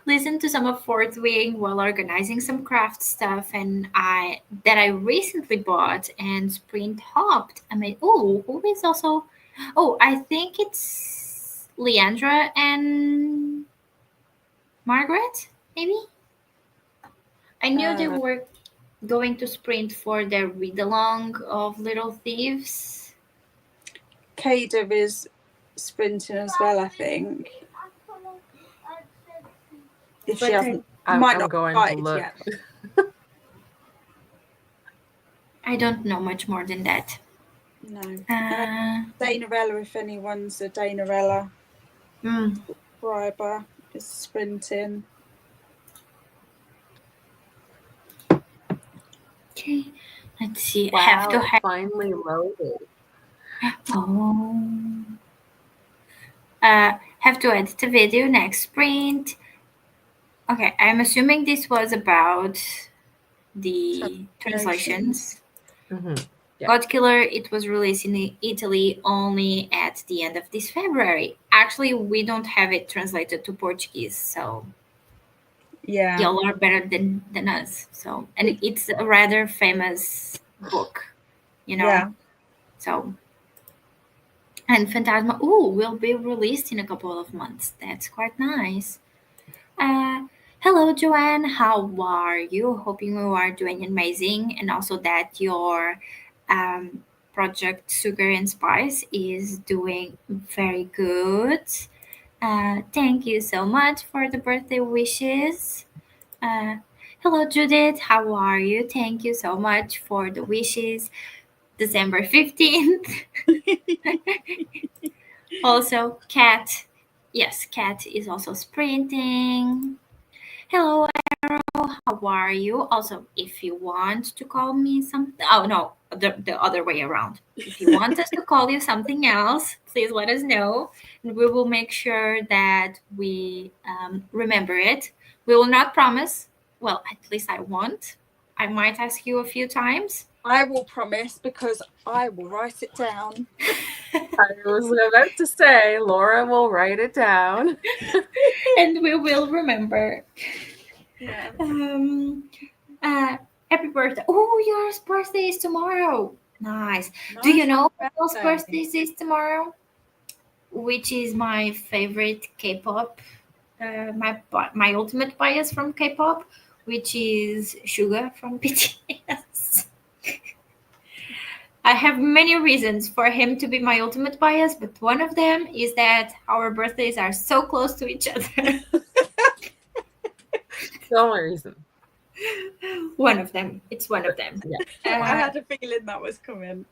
Listen to some of Fourth Wing while organizing some craft stuff that I recently bought and sprint hopped. I mean, who is also? Oh, I think it's Leandra and Margaret, maybe. I knew they were going to sprint for their read along of Little Thieves. Kada is sprinting as well, I think. If she hasn't, might not going to look. Yet. I don't know much more than that. No. Danarella, if anyone's a Danarella subscriber, is sprinting. Okay, let's see. Wow, I have to finally loaded. Have to edit the video next sprint. Okay, I'm assuming this was about the translations. Mm-hmm. Yeah. God Killer, it was released in Italy only at the end of this February. Actually, we don't have it translated to Portuguese, so yeah, y'all are better than us. So, and it's a rather famous book, Yeah. So, and Phantasma, will be released in a couple of months. That's quite nice. Hello, Joanne. How are you? Hoping you are doing amazing, and also that your project Sugar and Spice is doing very good. Thank you so much for the birthday wishes. Hello, Judith. How are you? Thank you so much for the wishes. December 15th. Also, Kat. Yes, Kat is also sprinting. Hello, Arrow. How are you? Also, if you want to call me something, no, the other way around. If you want us to call you something else, please let us know, and we will make sure that we remember it. We will not promise. Well, at least I won't. I might ask you a few times. I will promise because I will write it down. I was about to say, Laura will write it down. And we will remember. Yeah. Happy birthday. Oh, your birthday is tomorrow. Nice. Do you know whose birthday is tomorrow? Which is my favorite K-pop, my ultimate bias from K-pop, which is Suga from BTS. I have many reasons for him to be my ultimate bias, but one of them is that our birthdays are so close to each other. It's the only reason. One of them. It's one of them. Yeah. I Uh, had a feeling that was coming.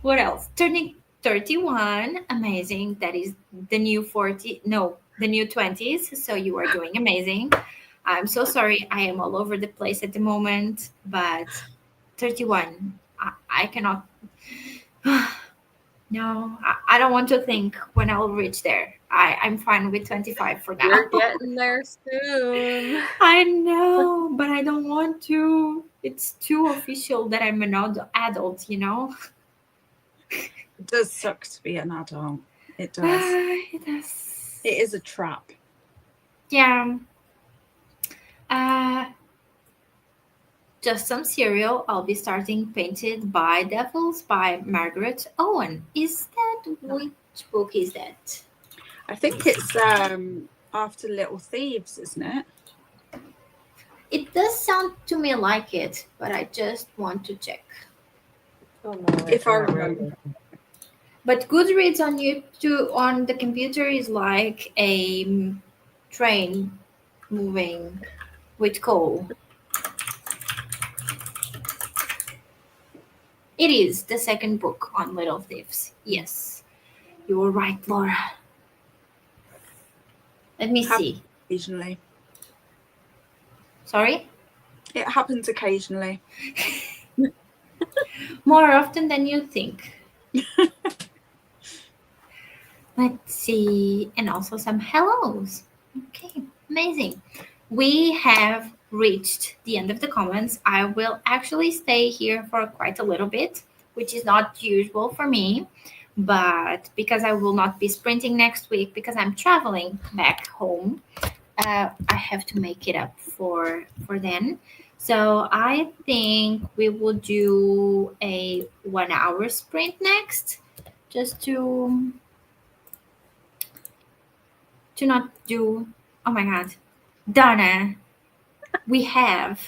what else? Turning 31. Amazing. That is the new 40. No, the new 20s. So you are doing amazing. I'm so sorry. I am all over the place at the moment, but 31. I cannot. No, I don't want to think when I'll reach there. I'm fine with 25 for You're now. getting there soon. I know, but I don't want to. It's too official that I'm an adult, you know? It does suck to be an adult. It does. It does. It is a trap. Yeah. Uh, just some cereal. I'll be starting Painted by Devils by Margaret Owen. Is that which book is that? I think it's after Little Thieves, isn't it? It does sound to me like it, but I just want to check. Oh, no, If I not remember. But Goodreads on YouTube on the computer is like a train moving with coal. It is the second book on Little Thieves. Yes, you were right, Laura. Let me see. Occasionally. Sorry? It happens occasionally. More often than you think. Let's see. And also some hellos. Okay, amazing. We have reached the end of the comments. I will actually stay here for quite a little bit, which is not usual for me. But because I will not be sprinting next week because I'm traveling back home, I have to make it up for then. So I think we will do a 1 hour sprint next, just to not do. Oh my god, Donna, we have.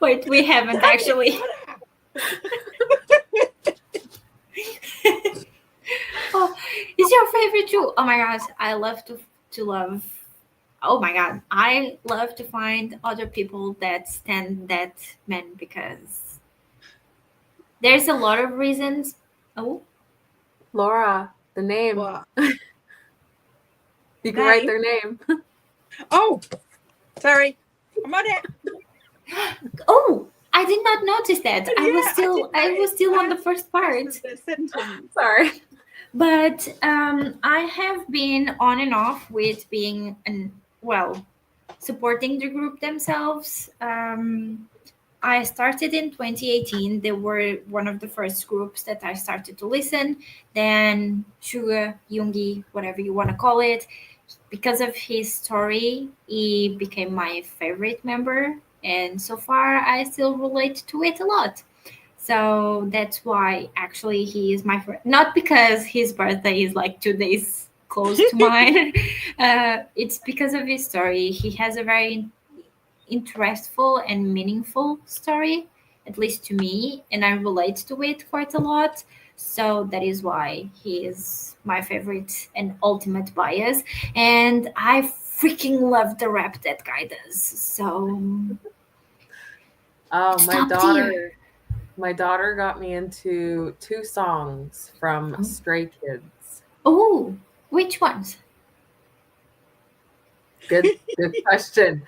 Wait, we haven't actually. Oh, it's your favorite shoe. Oh my gosh, I love to love. Oh my god, I love to find other people that stand that man because there's a lot of reasons. Oh, Laura, the name. What? You can write their name. Oh, sorry. I'm on it. oh, I did not notice that. I Yeah, was still on the first part. The sentence. Sorry. But I have been on and off with being supporting the group themselves. I started in 2018. They were one of the first groups that I started to listen. Then Suga, Yoongi, whatever you want to call it, because of his story, he became my favorite member. And so far, I still relate to it a lot. So that's why actually he is my friend. Not because his birthday is like 2 days close to mine. It's because of his story. He has a very interestful and meaningful story, at least to me, and I relate to it quite a lot. So that is why he is my favorite and ultimate bias. And I freaking love the rap that guy does. So Oh, it's top tier. my daughter got me into 2 songs from Stray Kids. Oh, which ones? Good question.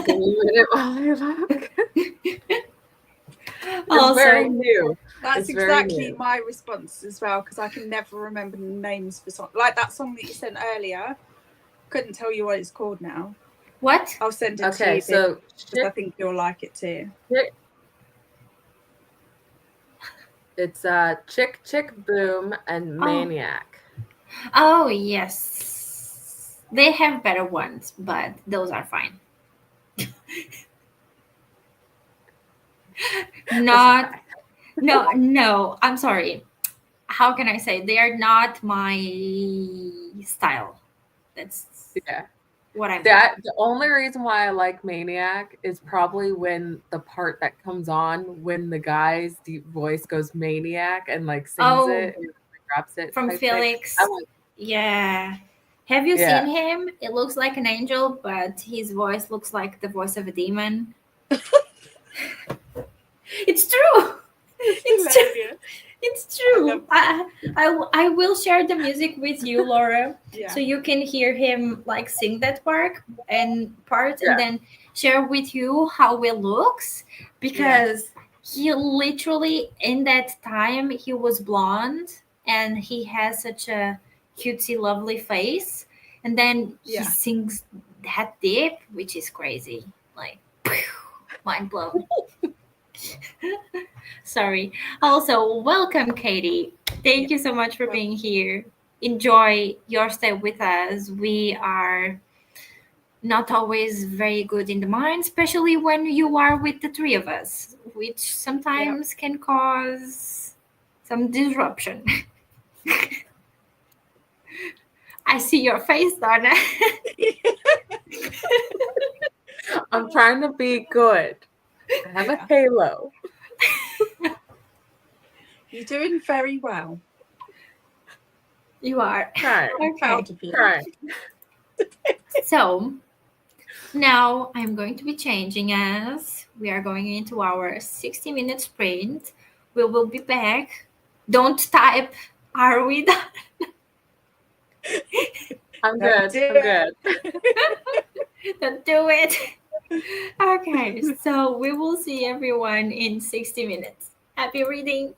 Give me a minute while I look. It's very new. That's It's very exactly new. my response as well, because I can never remember the names for songs. Like that song that you sent earlier. Couldn't tell you what it's called now. What? I'll send it to Okay, you. so because I think you'll like it too. it's Chick Chick Boom and Maniac. Oh, yes. They have better ones, but those are fine. Not, no, I'm sorry. How can I say? They are not my style. That's Yeah. what I mean. The only reason why I like Maniac is probably when the part that comes on when the guy's deep voice goes maniac and like sings it and raps it From type Felix. thing. I like, Yeah. Have you Yeah. seen him? It looks like an angel, but his voice looks like the voice of a demon. It's true. It's true. hilarious. It's I true. love I will share the music with you, Laura, Yeah. so you can hear him like sing that part and Yeah. then share with you how it looks, because he literally in that time he was blonde and he has such a cutesy lovely face, and then he Yeah. sings that deep, which is crazy, like mind blown. Sorry. Also, welcome, Katie. Thank you so much for being here. Enjoy your stay with us. We are not always very good in the mind, especially when you are with the three of us, which sometimes can cause some disruption. I see your face, Donna. I'm trying to be good. I have a halo. You're doing very well. You are. Trying. I'm Okay. proud of you. Trying. So now I'm going to be changing us. We are going into our 60-minute sprint. We will be back. Don't type, are we done? I'm Don't good. do I'm good. Don't do it. Okay, so we will see everyone in 60 minutes. Happy reading.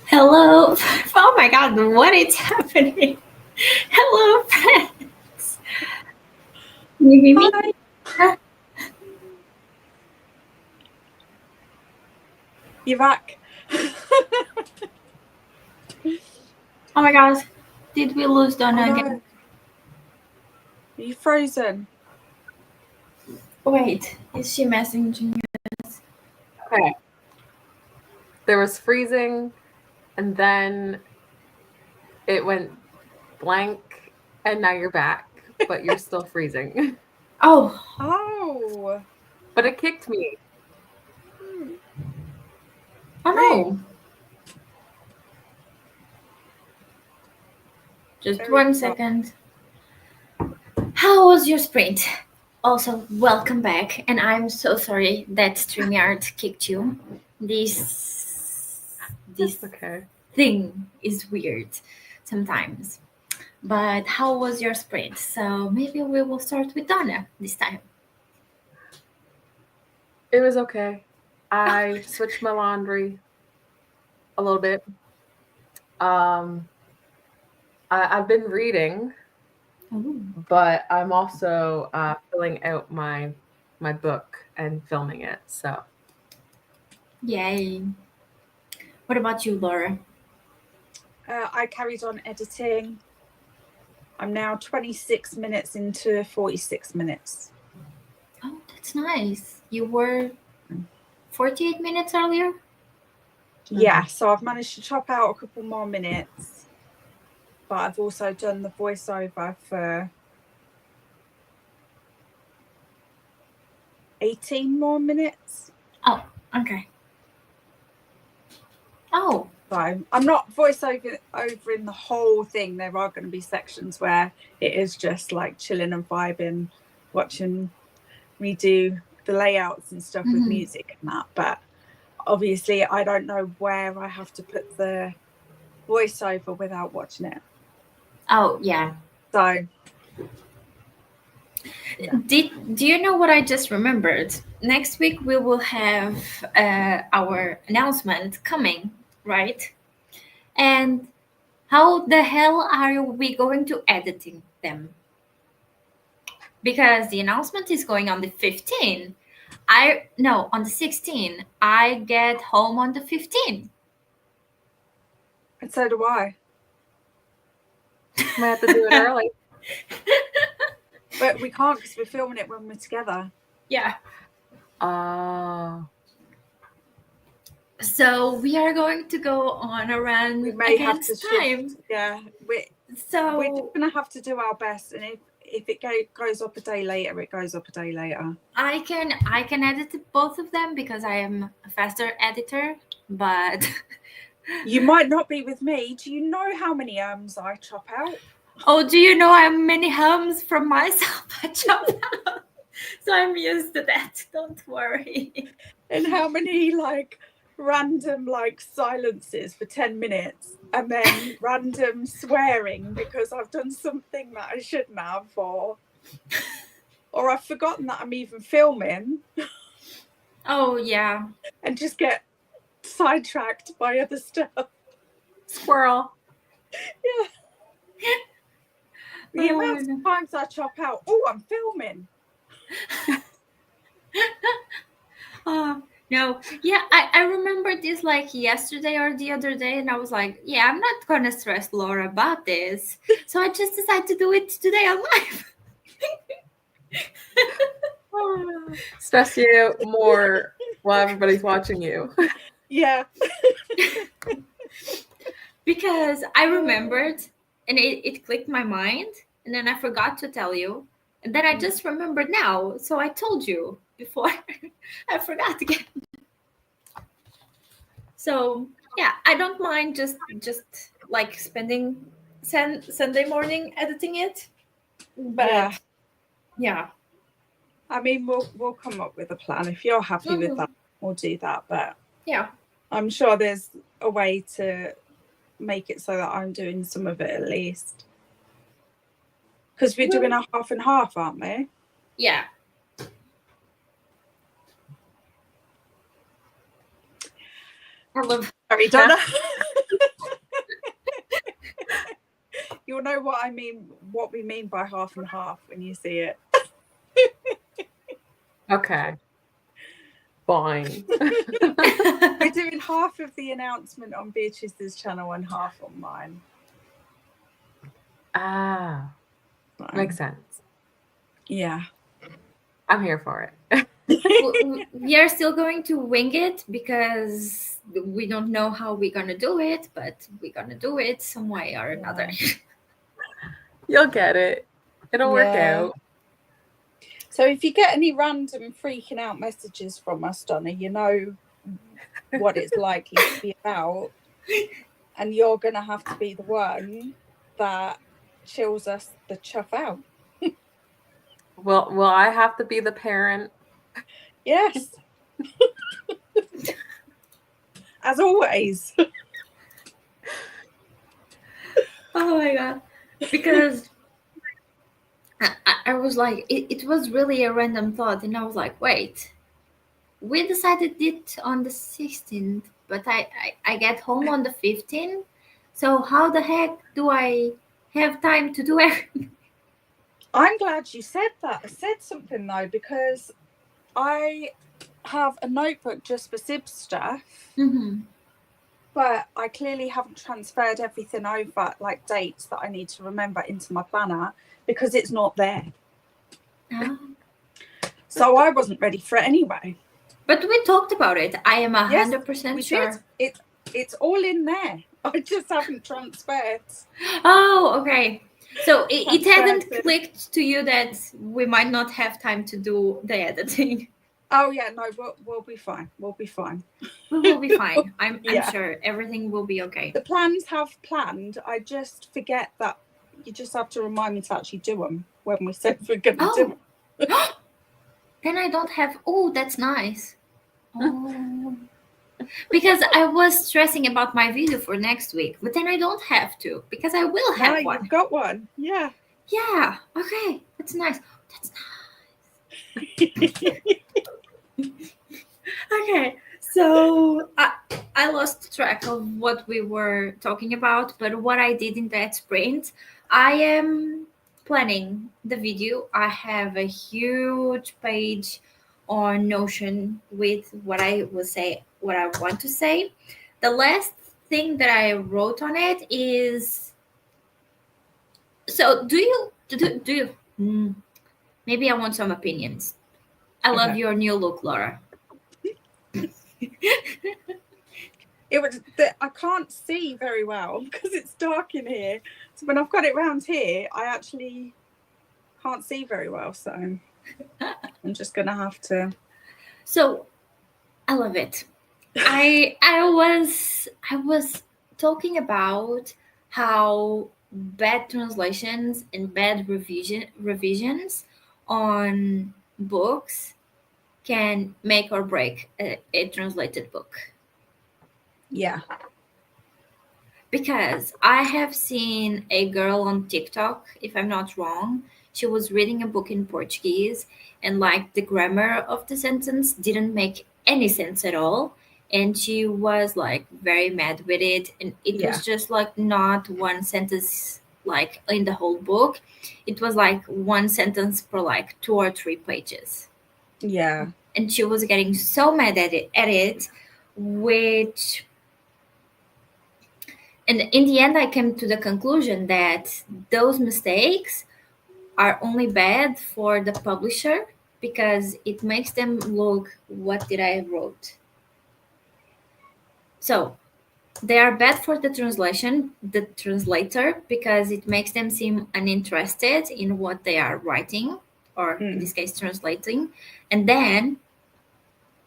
Hello. Oh my God, what is happening? Hello, friends. Can you hear me? Hi, you're back. Oh my God, did we lose Donna Oh, again? no. Are you frozen? Wait, is she messaging us? Okay. There was freezing, and then it went blank, and now you're back, but you're still freezing. Oh, Oh. But it kicked me. oh no. Just Very one bizarre. second. How was your sprint? Also, welcome back. And I'm so sorry that StreamYard kicked you. This Okay. thing is weird sometimes. But how was your sprint? So maybe we will start with Donna this time. It was okay. I switched my laundry a little bit. I've been reading, Ooh. but I'm also filling out my book and filming it. So Yay. What about you, Laura? I carried on editing. I'm now 26 minutes into 46 minutes. Oh, that's nice. You were 48 minutes earlier? Yeah, so I've managed to chop out a couple more minutes, but I've also done the voiceover for 18 more minutes. Oh, okay. Oh, So I'm not voiceover over in the whole thing. There are going to be sections where it is just like chilling and vibing, watching me do the layouts and stuff with music and that. But obviously, I don't know where I have to put the voiceover without watching it. oh yeah. So Do you know what I just remembered? Next week we will have our announcement coming, right? And how the hell are we going to editing them? Because the announcement is going on the 15th. On the 16th. I get home on the 15th. and so do I. might have to do it early. But we can't because we're filming it when we're together. Yeah. So we are going to go on a run We may have against to time. shift. Yeah, we're So going to have to do our best, and if it goes up a day later, it goes up a day later. I can edit both of them because I am a faster editor, but You might not be with me. Do you know how many I chop out? oh, do you know how many hums from myself I chop out? So I'm used to that. Don't worry. And how many like random like silences for 10 minutes and then random swearing because I've done something that I shouldn't have, or I've forgotten that I'm even filming Oh yeah. and just get sidetracked by other stuff. Squirrel. Yeah. The amount of times I chop out, oh, I'm filming. No, yeah, I remember this like yesterday or the other day, and I was like, yeah, I'm not gonna stress Laura about this. So I just decided to do it today on live. Stress you more while everybody's watching you. Yeah. Because I remembered and it clicked my mind, and then I forgot to tell you. And then I just remembered now. So I told you before I forgot again. So yeah, I don't mind just like spending Sunday morning editing it. But yeah. I mean, we'll come up with a plan. If you're happy with that, we'll do that. But yeah, I'm sure there's a way to make it so that I'm doing some of it at least. Because we're doing a half and half, aren't we? Yeah. I love. Sorry, Donna. you'll know what I mean, what we mean by half and half when you see it. Okay. Fine. We're doing half of the announcement on Beatrice's channel and half on mine. Ah, makes sense. Yeah. I'm here for it. We are still going to wing it because we don't know how we're gonna do it, but we're gonna do it some way or another. You'll get it. It'll work Yeah. out. So if you get any random freaking out messages from us, Donna, you know what it's likely to be about. And you're going to have to be the one that chills us the chuff out. Will I have to be the parent? Yes. As always. Oh my god. Because I was like, it was really a random thought, and I was like, wait, we decided it on the 16th, but I get home on the 15th, so how the heck do I have time to do everything? I'm glad you said that. I said something though, because I have a notebook just for Sib stuff, but I clearly haven't transferred everything over, like dates that I need to remember, into my planner because it's not there. So I wasn't ready for it anyway. But we talked about it. I am 100% we sure. did. It's all in there. I just haven't transferred. Oh, okay. So it hadn't Transferred. clicked to you that we might not have time to do the editing. Oh yeah, no, we'll be fine. We'll be fine. We will be fine. I'm Yeah. sure everything will be okay. The plans have planned. I just forget that you just have to remind me to actually do them when we said we're going to do them. Then I don't have. Oh, that's nice. Oh. Because I was stressing about my video for next week, but then I don't have to because I will have one. You've got one. Yeah. Yeah. Okay. That's nice. That's nice. Okay. So I lost track of what we were talking about, but what I did in that sprint, I am planning the video. I have a huge page on Notion with what I want to say. The last thing that I wrote on it is, so do you maybe I want some opinions. I love Okay. your new look, Laura. It was I can't see very well because it's dark in here. So when I've got it round here, I actually can't see very well. So I'm just gonna have to. So I love it. I was talking about how bad translations and bad revisions on books can make or break a translated book. Yeah. Because I have seen a girl on TikTok, if I'm not wrong, she was reading a book in Portuguese, and like the grammar of the sentence didn't make any sense at all. And she was like very mad with it. And it was just like not one sentence like in the whole book. It was like one sentence per like 2 or 3 pages. Yeah. And she was getting so mad at it, which. And in the end, I came to the conclusion that those mistakes are only bad for the publisher because it makes them look, what did I wrote? So they are bad for the translator, because it makes them seem uninterested in what they are writing, or in this case, translating. And then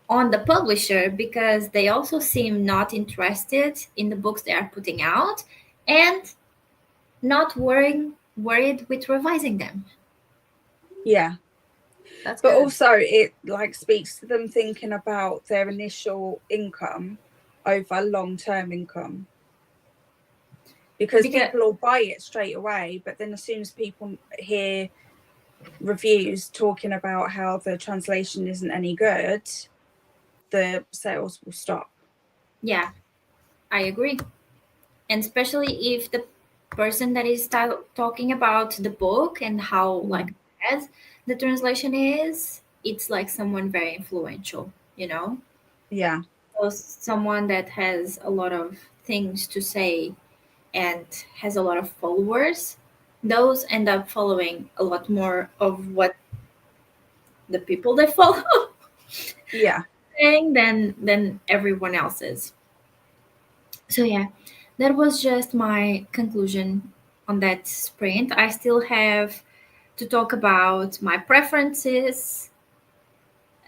on the publisher, because they also seem not interested in the books they are putting out and not worried with revising them. Yeah. That's but good. also it like speaks to them thinking about their initial income over long-term income, because people will buy it straight away, but then as soon as people hear reviews talking about how the translation isn't any good, the sales will stop. Yeah, I agree. And especially if the person that is talking about the book and how like bad the translation is, it's like someone very influential, you know? Yeah. So someone that has a lot of things to say and has a lot of followers, those end up following a lot more of what the people they follow Yeah. saying than everyone else's. So yeah, that was just my conclusion on that sprint. I still have to talk about my preferences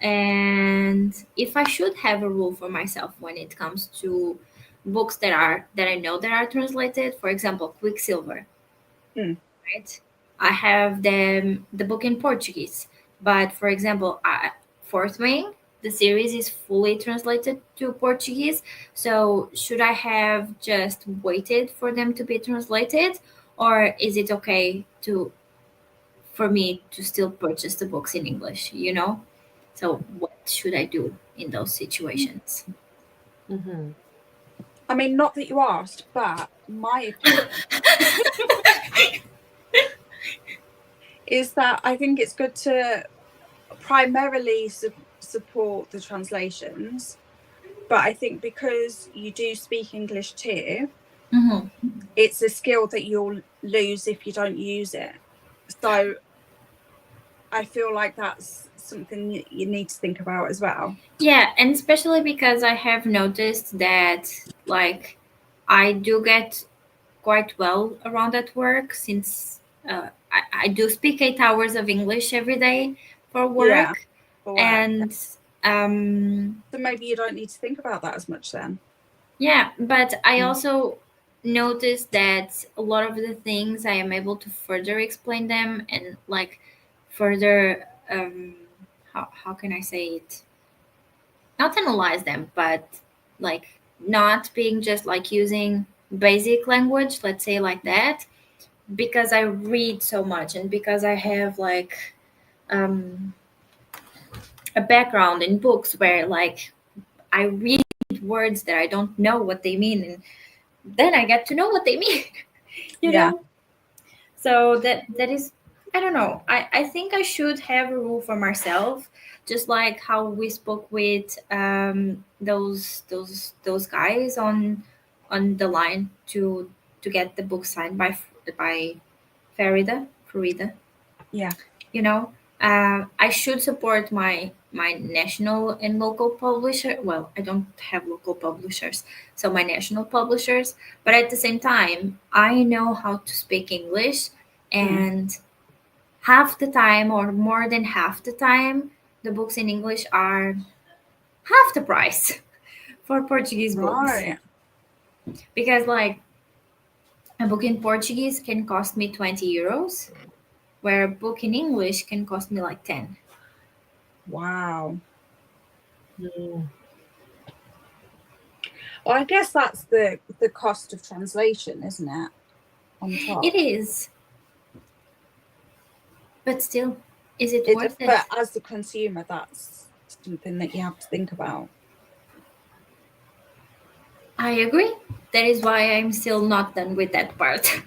and if I should have a rule for myself when it comes to books that I know that are translated. For example, Quicksilver. Mm. Right? I have the book in Portuguese, but for example, Fourth Wing, the series is fully translated to Portuguese. So should I have just waited for them to be translated, or is it okay to for me to still purchase the books in English? You know, so what should I do in those situations? Mm-hmm. I mean, not that you asked, but my opinion is that I think it's good to primarily support the translations, but I think because you do speak English too, Mm-hmm. it's a skill that you'll lose if you don't use it. So I feel like that's something you need to think about as well. Yeah, and especially because I have noticed that like I do get quite well around at work since I do speak 8 hours of English every day for Yeah, work. for work. And um, So maybe you don't need to think about that as much then. yeah, but I Mm. also noticed that a lot of the things I am able to further explain them and like further, how can I say it? Not analyze them, but like not being just like using basic language, let's say like that, because I read so much and because I have like um, a background in books where like I read words that I don't know what they mean and then I get to know what they mean, you Yeah. know? So that is, I don't know. I think I should have a rule for myself, just like how we spoke with those guys on the line to get the book signed by Farida. Yeah. You know, I should support my national and local publisher. Well, I don't have local publishers, so my national publishers. But at the same time, I know how to speak English, Mm. and half the time, or more than half the time, the books in English are half the price for Portuguese books. Right. Because like a book in Portuguese can cost me 20 euros, where a book in English can cost me like 10. Wow. Mm. Well, I guess that's the cost of translation, isn't it? On It top. is, but still, is it It, worth but it? as the consumer, that's something that you have to think about. I agree. That is why I'm still not done with that part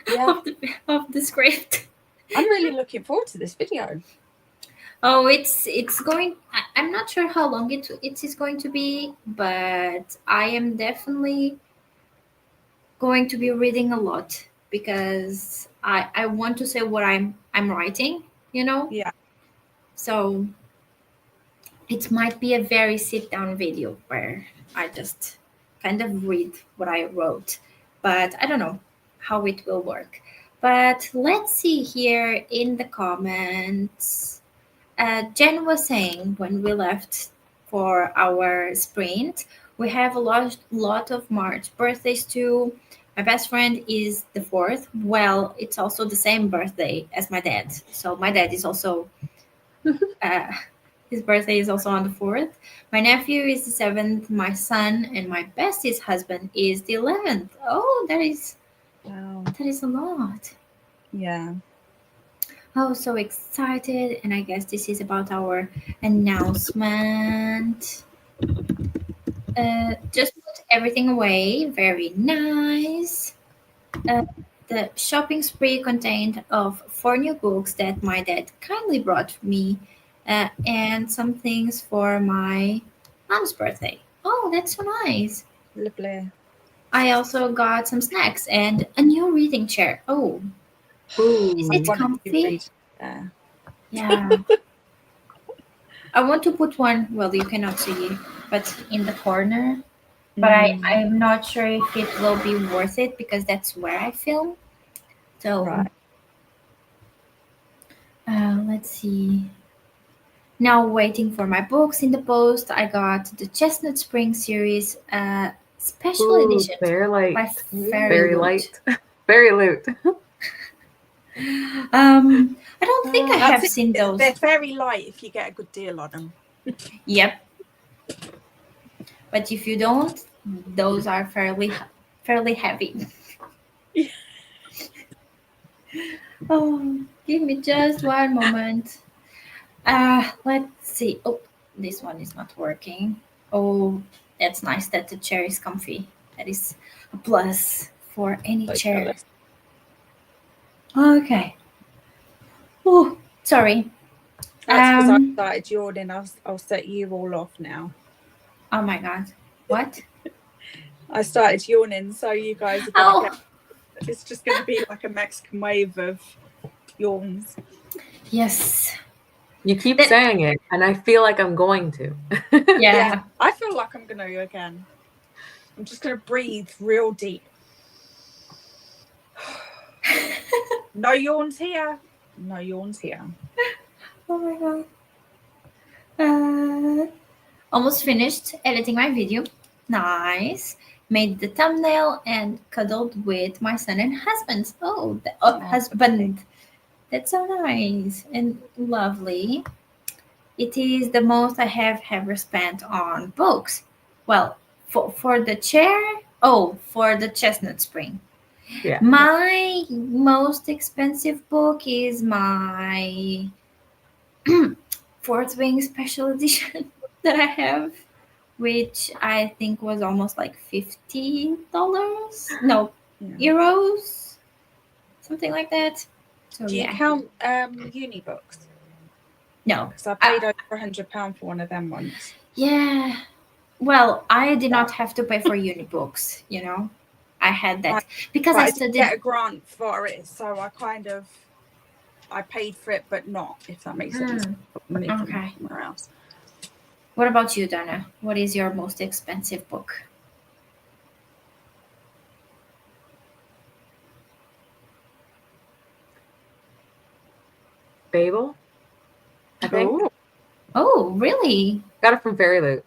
Yeah. of the script. I'm really looking forward to this video. Oh, it's going. I'm not sure how long it is going to be, but I am definitely going to be reading a lot because I want to say what I'm writing. You know, Yeah. so it might be a very sit down video where I just kind of read what I wrote, but I don't know how it will work. But let's see here in the comments. Jen was saying when we left for our sprint, we have a lot of March birthdays too. My best friend is the 4th. Well, it's also the same birthday as my dad. So my dad is also uh, his birthday is also on the 4th. My nephew is the 7th. My son and my bestie's husband is the 11th. Oh, Wow. that is a lot. Yeah. Oh, so excited. And I guess this is about our announcement. Just put everything away. Very nice. The shopping spree contained of 4 new books that my dad kindly brought me, and some things for my mom's birthday. Oh, that's so nice. Lovely. I also got some snacks and a new reading chair. Oh, is Ooh. it One of you comfy? read there. Yeah. I want to put one, well, you cannot see it, but in the corner. But I'm not sure if it will be worth it because that's where I film. So, Right. let's see. Now waiting for my books in the post. I got the Chestnut Spring series special Ooh, edition very light. by Fairy Very Loot. light. Very loot. I don't think I have seen those. They're very light if you get a good deal on them. Yep. But if you don't, those are fairly heavy. Oh, give me just one moment. Let's see. Oh, this one is not working. Oh, that's nice that the chair is comfy. That is a plus for any Like chair. jealous. Okay. Oh, sorry. That's because I Um. started yawning. I'll set you all off now. Oh my God. What? I started yawning, so you guys are gonna Oh, get. It's just gonna be like a Mexican wave of yawns. yes. You keep That- saying it, and I feel like I'm going to. Yeah. I feel like I'm gonna again. I'm just gonna breathe real deep. No yawns here. No yawns here. Oh my God. Almost finished editing my video. Nice. Made the thumbnail and cuddled with my son and husband. Oh, husband. That's so nice and lovely. It is the most I have ever spent on books. Well, for the chair, for the Chestnut Spring. Yeah. My most expensive book is my Fourth Wing Special Edition that I have, which I think was almost like $50. No, Yeah. euros, something like that. So Do you yeah, count uni books? no, Because I paid over £100 for one of them once. yeah. Well, I did not have to pay for uni books, you know. I had that because But I I did studied. get a grant for it, so I paid for it, but not, if that makes sense. Money from Okay. somewhere else. What about you, Donna? What is your most expensive book? Babel, I think. Cool. Oh, really? Got it from Fairy Loot.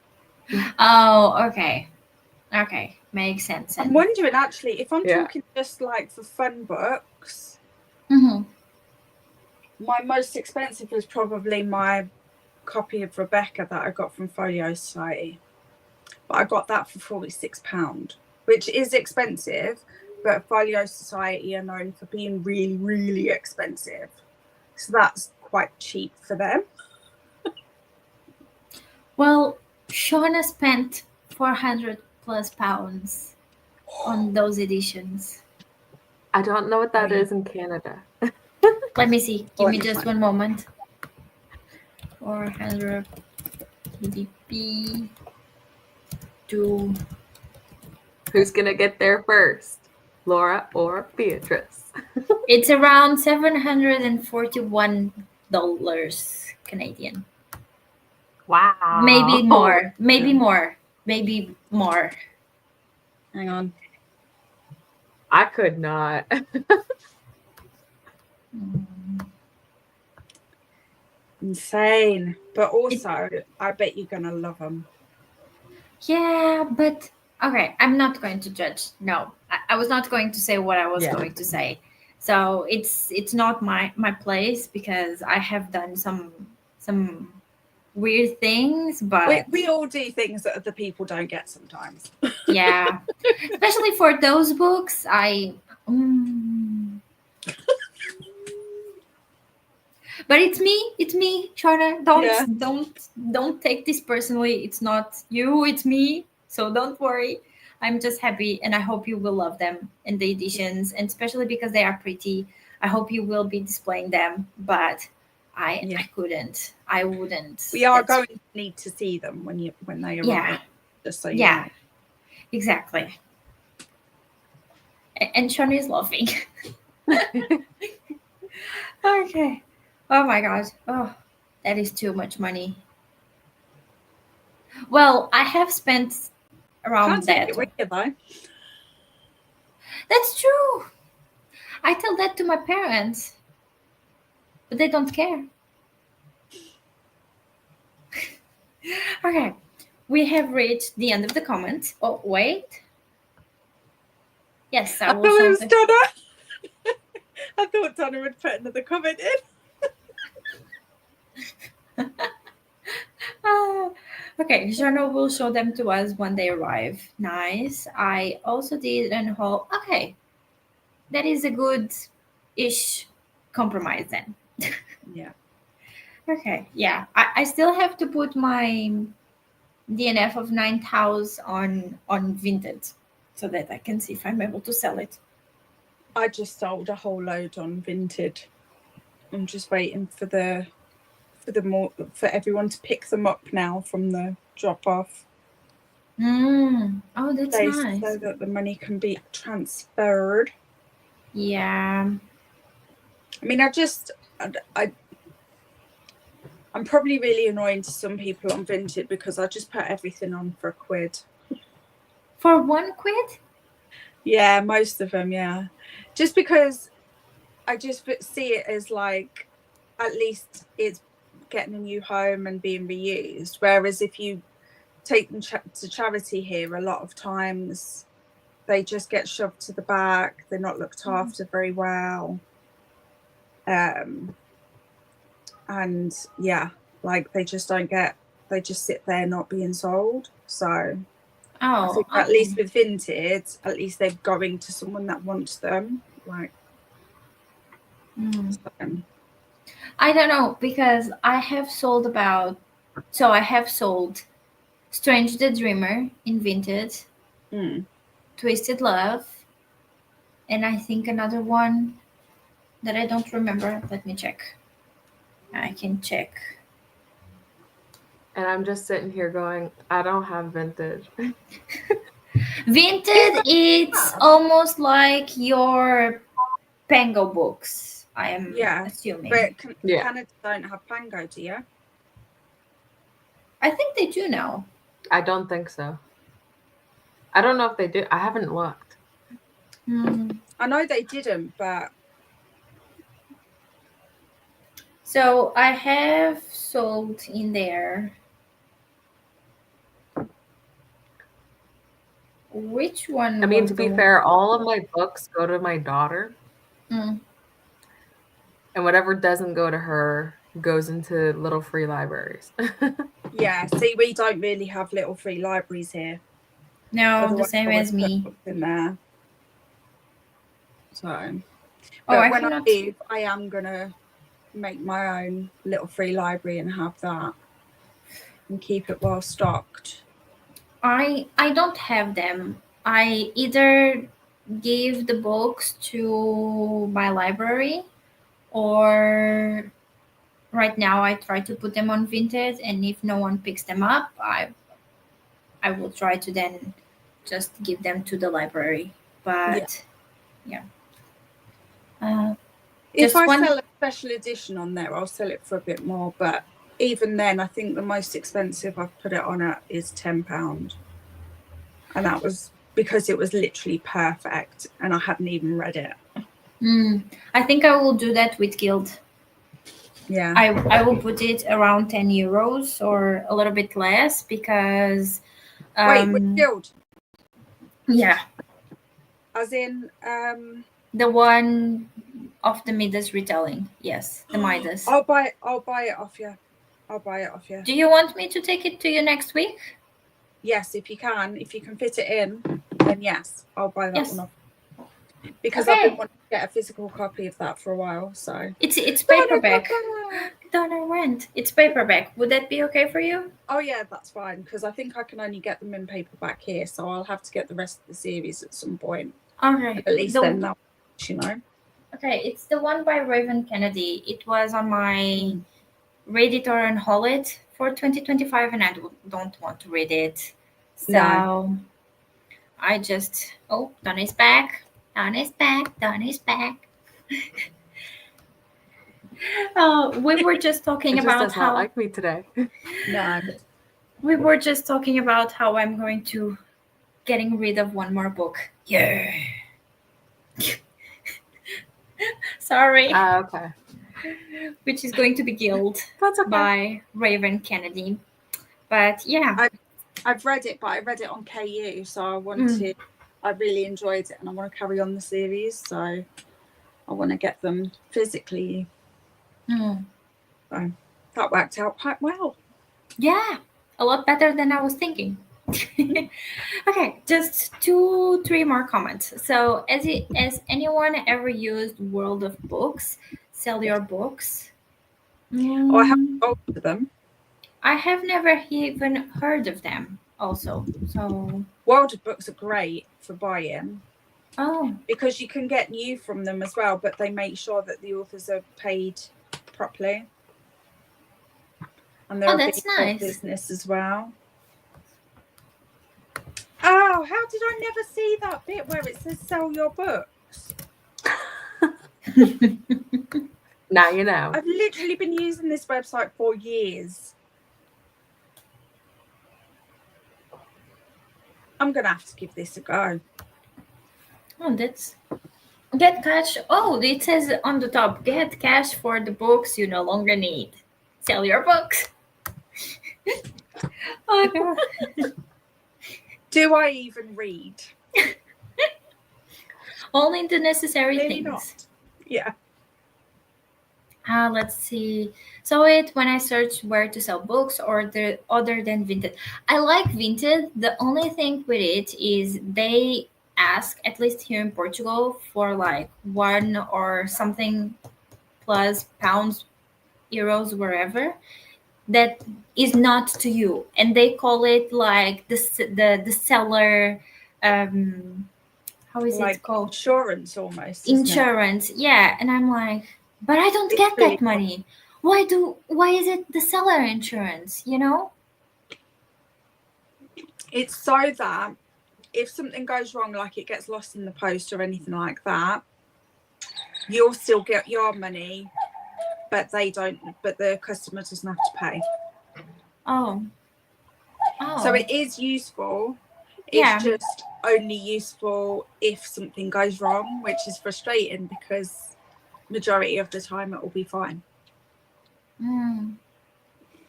Oh, okay. Okay, makes sense. I'm wondering, actually, if I'm Yeah. talking just like for fun books, Mm-hmm. my most expensive was probably my copy of Rebecca that I got from Folio Society. But I got that for £46, which is expensive, but Folio Society are known for being really, really expensive. So that's quite cheap for them. Well, Shauna spent 400 plus pounds on those editions. I don't know what that Oh, yeah. is in Canada. Let me see. Give Let me me just find one moment. 400 GDP to Who's gonna get there first? Laura or Beatrice? it's around $741 Canadian. Wow. Maybe more. Maybe more. Maybe more. Hang on. I could not. Insane. But also, I bet you're going to love them. Yeah, but okay, I'm not going to judge. No, I was not going to say what I was going to say. So it's not my place because I have done some weird things, but We all do things that other people don't get sometimes. yeah, especially for those books, But it's me, Charna. Don't take this personally. It's not you, it's me. So don't worry. I'm just happy, and I hope you will love them and the editions, and especially because they are pretty. I hope you will be displaying them, but Yeah. I couldn't. I wouldn't. We are That's- going to need to see them when they arrive. Yeah. Just so you Yeah. know. Exactly. And Sean is laughing. Okay. Oh my god. Oh, that is too much money. Well, I have spent around Can't take that. it with you though. That's true. I tell that to my parents, but they don't care. Okay. We have reached the end of the comments. Oh, wait. Yes, I I will thought it show was the... Donna. I thought Donna would put another comment in. Okay, Jano will show them to us when they arrive. Nice. I also did an haul. Okay, that is a good-ish compromise then. Yeah. Okay, yeah. I still have to put my DNF of 9,000 on Vinted so that I can see if I'm able to sell it. I just sold a whole load on Vinted. I'm just waiting for everyone to pick them up now from the drop off Oh, that's place nice. so that the money can be transferred. Yeah. I mean, I'm probably really annoying to some people on Vinted because I just put everything on for £1. For £1? Yeah, most of them, yeah. Just because I just see it as like, at least it's getting a new home and being reused. Whereas if you take them to charity here, a lot of times they just get shoved to the back. They're not looked after very well. And yeah, like they just sit there not being sold. So I think at least with Vinted, at least they're going to someone that wants them. Like, I don't know, because I have sold I have sold Strange the Dreamer in Vinted, Twisted Love, and I think another one that I don't remember. Let me check. I can check. And I'm just sitting here going, I don't have Vintage. Vinted, it's almost like your Pango books, I am assuming. But Canada don't have Pango, do you? I think they do now. I don't think so. I don't know if they do. I haven't looked. I know they didn't, but... So I have sold in there. Which one? I mean, to be fair, all of my books go to my daughter. And whatever doesn't go to her goes into little free libraries. Yeah, see, we don't really have little free libraries here. No, Otherwise, the same as me. In there. So, but when I leave, I am gonna make my own little free library and have that and keep it well stocked. I don't have them. I either gave the books to my library, or right now I try to put them on Vinted, and if no one picks them up, I will try to then just give them to the library. But yeah. If I sell a special edition on there, I'll sell it for a bit more. But even then, I think the most expensive I've put it on at is £10. And that was because it was literally perfect and I hadn't even read it. I think I will do that with Guild. Yeah. I will put it around €10 or a little bit less because... Wait, with Guild? Yeah. As in... the one of the Midas retelling. Yes, the Midas. I'll buy it off you. I'll buy it off you. Do you want me to take it to you next week? Yes, if you can. If you can fit it in, then yes, I'll buy that one off. Because I've been wanting to get a physical copy of that for a while. So it's paperback. Donner Rent. It's paperback. Would that be okay for you? Oh yeah, that's fine, because I think I can only get them in paperback here, so I'll have to get the rest of the series at some point. Okay. At least then that, you know. Okay, it's the one by Raven Kennedy. It was on my read it or unhaul it for 2025, and I don't want to read it. So I just Donnie's back. Donnie's back. Donnie's back. We were just talking It just about does not like me today. No. We were just talking about how I'm going to getting rid of one more book. Yeah. Sorry. Okay. Which is going to be Guild That's okay. by Raven Kennedy. But yeah. I've read it, but I read it on KU, so I want to. I really enjoyed it, and I want to carry on the series, so I want to get them physically. So that worked out quite well. Yeah, a lot better than I was thinking. Okay, just 2-3 more comments. So, has anyone ever used World of Books? Sell your books? Oh, I haven't talked to them. I have never even heard of them. Also, so World of Books are great for buying. Oh, because you can get new from them as well, but they make sure that the authors are paid properly, and they're a that's big nice. business as well. Oh, how did I never see that bit where it says sell your books? Now you know. I've literally been using this website for years. I'm gonna have to give this a go. Oh, that's get cash. Oh, it says on the top, get cash for the books you no longer need. Sell your books. Oh god. Do I even read? Only the necessary Maybe things. not. Yeah. Let's see. So it when I search where to sell books or the other than Vinted. I like Vinted. The only thing with it is they ask, at least here in Portugal, for like 1 or something plus pounds, euros, wherever, that is not to you, and they call it like the seller. How is Like it called? insurance almost. Isn't it? Insurance. Yeah, and I'm like, but I don't get that money. Why is it the seller insurance, you know? It's so that if something goes wrong, like it gets lost in the post or anything like that, you'll still get your money, but they don't. But the customer doesn't have to pay. Oh. So it is useful. Yeah. It's just only useful if something goes wrong, which is frustrating because majority of the time it will be fine.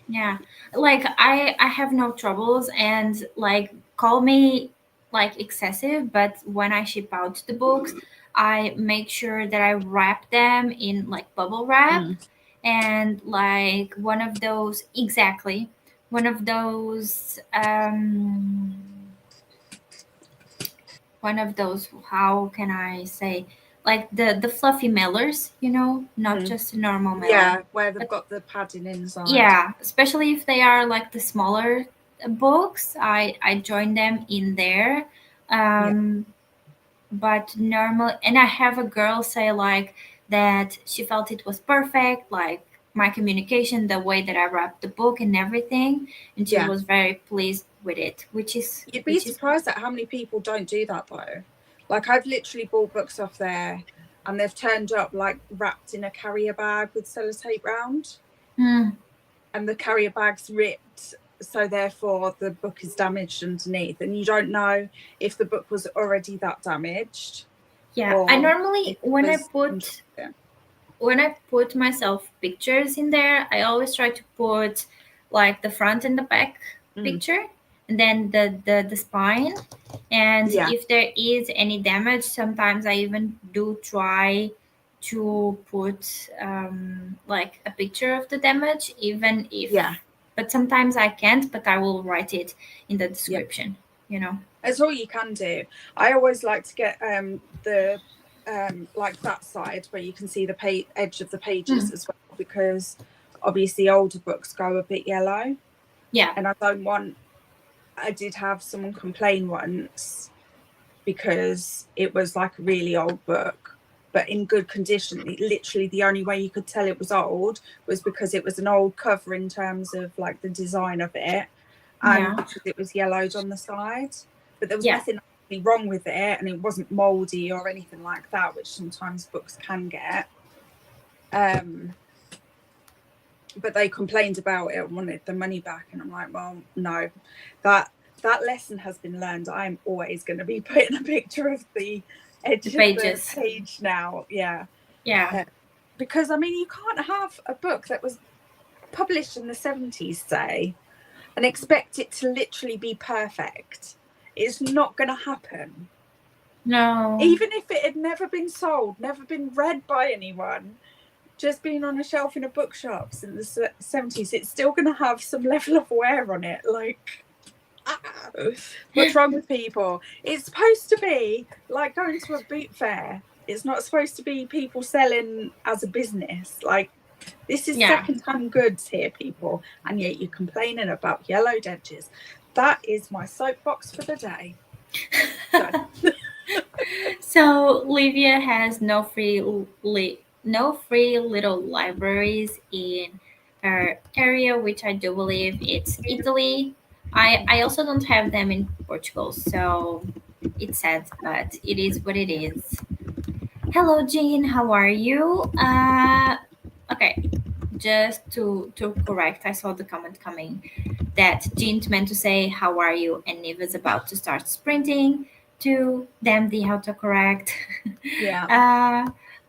Yeah, like I have no troubles, and like call me like excessive, but when I ship out the books, I make sure that I wrap them in like bubble wrap, and like one of those how can I say, like the fluffy mailers, you know, not just a normal mailer. Yeah, where they've got the padding inside. Yeah, especially if they are like the smaller books, I join them in there. But normal, and I have a girl say like that she felt it was perfect, like my communication, the way that I wrapped the book and everything, and she was very pleased with it, which is you'd be surprised at how many people don't do that though. Like I've literally bought books off there and they've turned up like wrapped in a carrier bag with sellotape round, and the carrier bag's ripped, so therefore the book is damaged underneath, and you don't know if the book was already that damaged. Yeah, I normally when I put myself pictures in there, I always try to put like the front and the back picture, and then the spine. And if there is any damage, sometimes I even do try to put like a picture of the damage, even if but sometimes I can't, but I will write it in the description, you know. That's all you can do. I always like to get the like that side where you can see the edge of the pages as well, because obviously older books go a bit yellow. Yeah. And I did have someone complain once because it was like a really old book, but in good condition. Literally the only way you could tell it was old was because it was an old cover in terms of like the design of it, and because it was yellowed on the side. But there was nothing wrong with it, and it wasn't moldy or anything like that, which sometimes books can get. But they complained about it and wanted the money back, and I'm like, well, no, that lesson has been learned. I'm always going to be putting a picture of the edge of the page now. Yeah. Because I mean, you can't have a book that was published in the 70s, say, and expect it to literally be perfect. It's not going to happen. No. Even if it had never been sold, never been read by anyone, just being on a shelf in a bookshop in the 70s, it's still going to have some level of wear on it. Like, what's wrong with people? It's supposed to be like going to a boot fair. It's not supposed to be people selling as a business. Like, this is second-hand goods here, people, and yet you're complaining about yellowed edges. That is my soapbox for the day. So Livia has no free little libraries in her area, which I do believe it's Italy. I also don't have them in Portugal, so it's sad, but it is what it is. Hello, Jean. How are you? Okay, just to correct, I saw the comment coming that Jean meant to say how are you, and Niva's about to start sprinting to damn the autocorrect.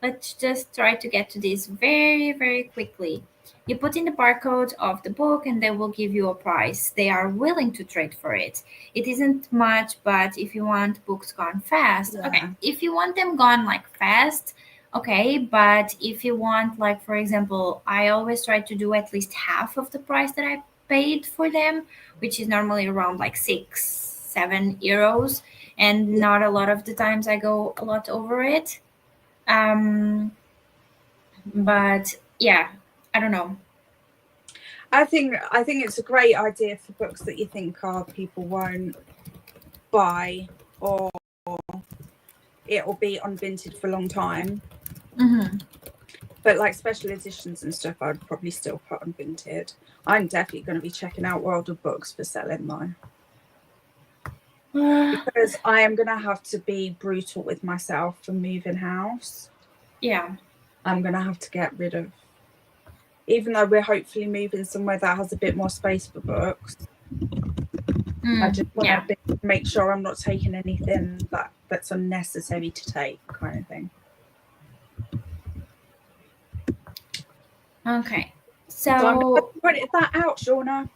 Let's just try to get to this very, very quickly. You put in the barcode of the book and they will give you a price. They are willing to trade for it. It isn't much, but if you want books gone fast, okay. If you want them gone like fast, okay, but if you want, like, for example, I always try to do at least half of the price that I paid for them, which is normally around like 6-7 euros, and not a lot of the times I go a lot over it. But yeah, I don't know. I think it's a great idea for books that you think people won't buy, or it will be unvinted for a long time. But like special editions and stuff, I'd probably still put unvinted. I'm definitely going to be checking out World of Books for selling though, because I am going to have to be brutal with myself for moving house. I'm going to have to get rid of, even though we're hopefully moving somewhere that has a bit more space for books, I just want to make sure I'm not taking anything that's unnecessary to take, kind of thing. Okay, so I'm going to put that out, Shauna.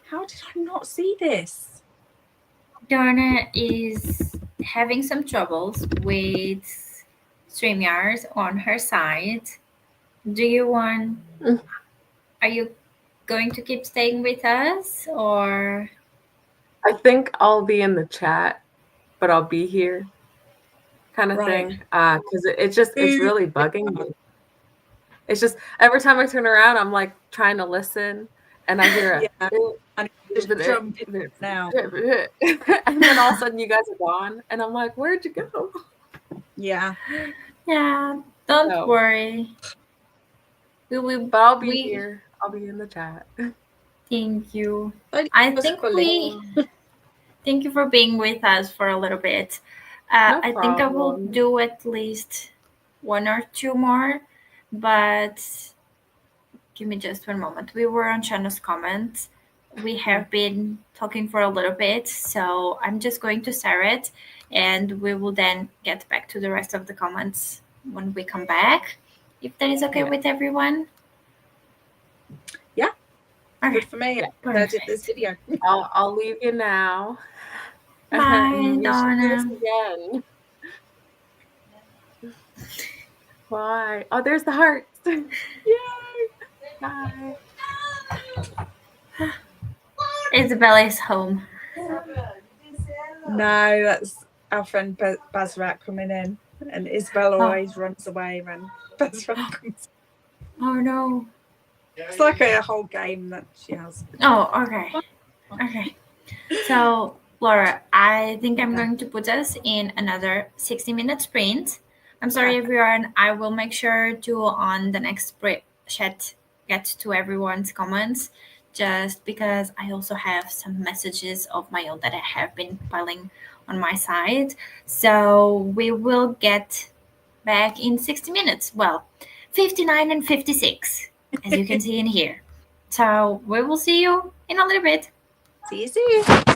How did I not see this? Donna is having some troubles with StreamYard on her side. Do you want? Are you going to keep staying with us, or? I think I'll be in the chat, but I'll be here, kind of thing. Because it's really bugging me. It's just every time I turn around, I'm like trying to listen, and I hear and just jump now, and then all of a sudden you guys are gone, and I'm like, where'd you go? Yeah. Don't worry. But I'll be here. I'll be in the chat. Thank you. I think thank you for being with us for a little bit. I think I will do at least 1 or 2 more, but give me just 1 moment. We were on Shana's comments. We have been talking for a little bit, so I'm just going to share it, and we will then get back to the rest of the comments when we come back, if that is okay with everyone. Good for me. I did this video. I'll leave you now. Bye, Donna. Again. Bye. Oh, there's the heart. Yay! Bye. Isabella is home. No, that's our friend Bazrat coming in. And Isabel Oh. always runs away when best friend comes. Oh no. It's like a whole game that she has. Oh, okay. Okay. So, Laura, I think I'm going to put us in another 60-minute sprint. I'm sorry, Perfect. everyone. I will make sure to, on the next chat, get to everyone's comments, just because I also have some messages of my own that I have been piling on my side. So we will get back in 60 minutes. Well, 59 and 56, as you can see in here. So we will see you in a little bit. See you soon.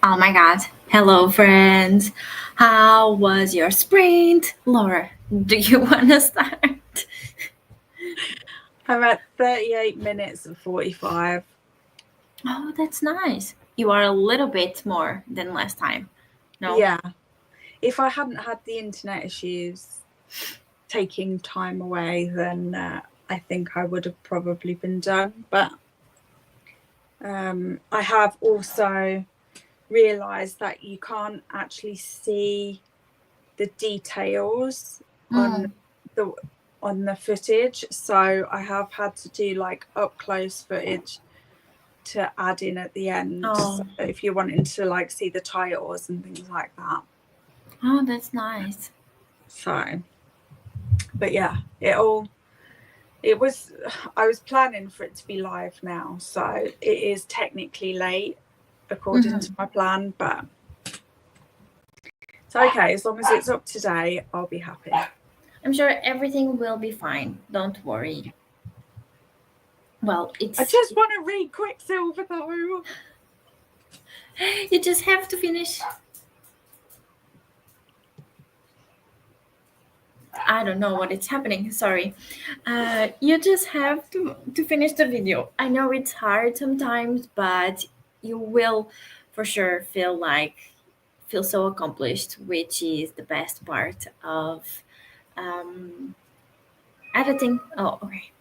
Oh my god. Hello, friends. How was your sprint? Laura, do you want to start? I'm at 38 minutes and 45. Oh, that's nice. You are a little bit more than last time. No? Yeah. If I hadn't had the internet issues taking time away, then I think I would have probably been done. But I have also realised that you can't actually see the details on the footage, so I have had to do like up close footage to add in at the end. Oh. So if you're wanting to like see the titles and things like that. Oh, that's nice. So, but yeah, I was planning for it to be live now, so it is technically late according to my plan, but it's okay. As long as it's up to date, I'll be happy. I'm sure everything will be fine. Don't worry. Well, I just want to read Quicksilver though. You just have to finish. I don't know what is happening. Sorry. You just have to finish the video. I know it's hard sometimes, but you will for sure feel so accomplished, which is the best part of editing. Oh, okay.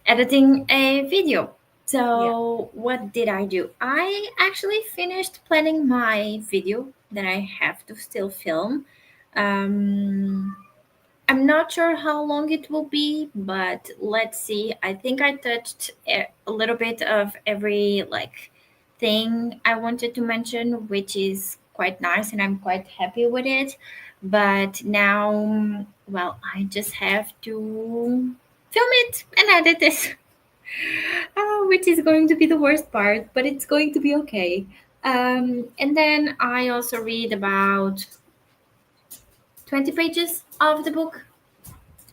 Editing a video. So what did I do? I actually finished planning my video that I have to still film. I'm not sure how long it will be, but let's see. I think I touched a little bit of every thing I wanted to mention, which is quite nice, and I'm quite happy with it. But now, well, I just have to film it and edit it, which is going to be the worst part, but it's going to be okay. And then I also read about 20 pages of the book,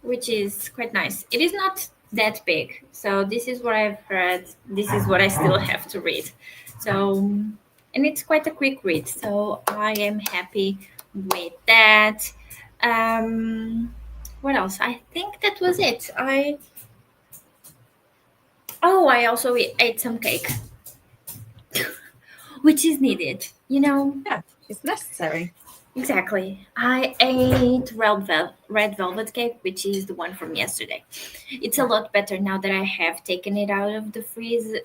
which is quite nice. It is not that big, so this is what I've heard. This is what I still have to read. So, and it's quite a quick read, so I am happy with that. What else? I think that was it. I also ate some cake, which is needed. Yeah, it's necessary. Exactly. I ate red velvet cake, which is the one from yesterday. It's a lot better now that I have taken it out of the fridge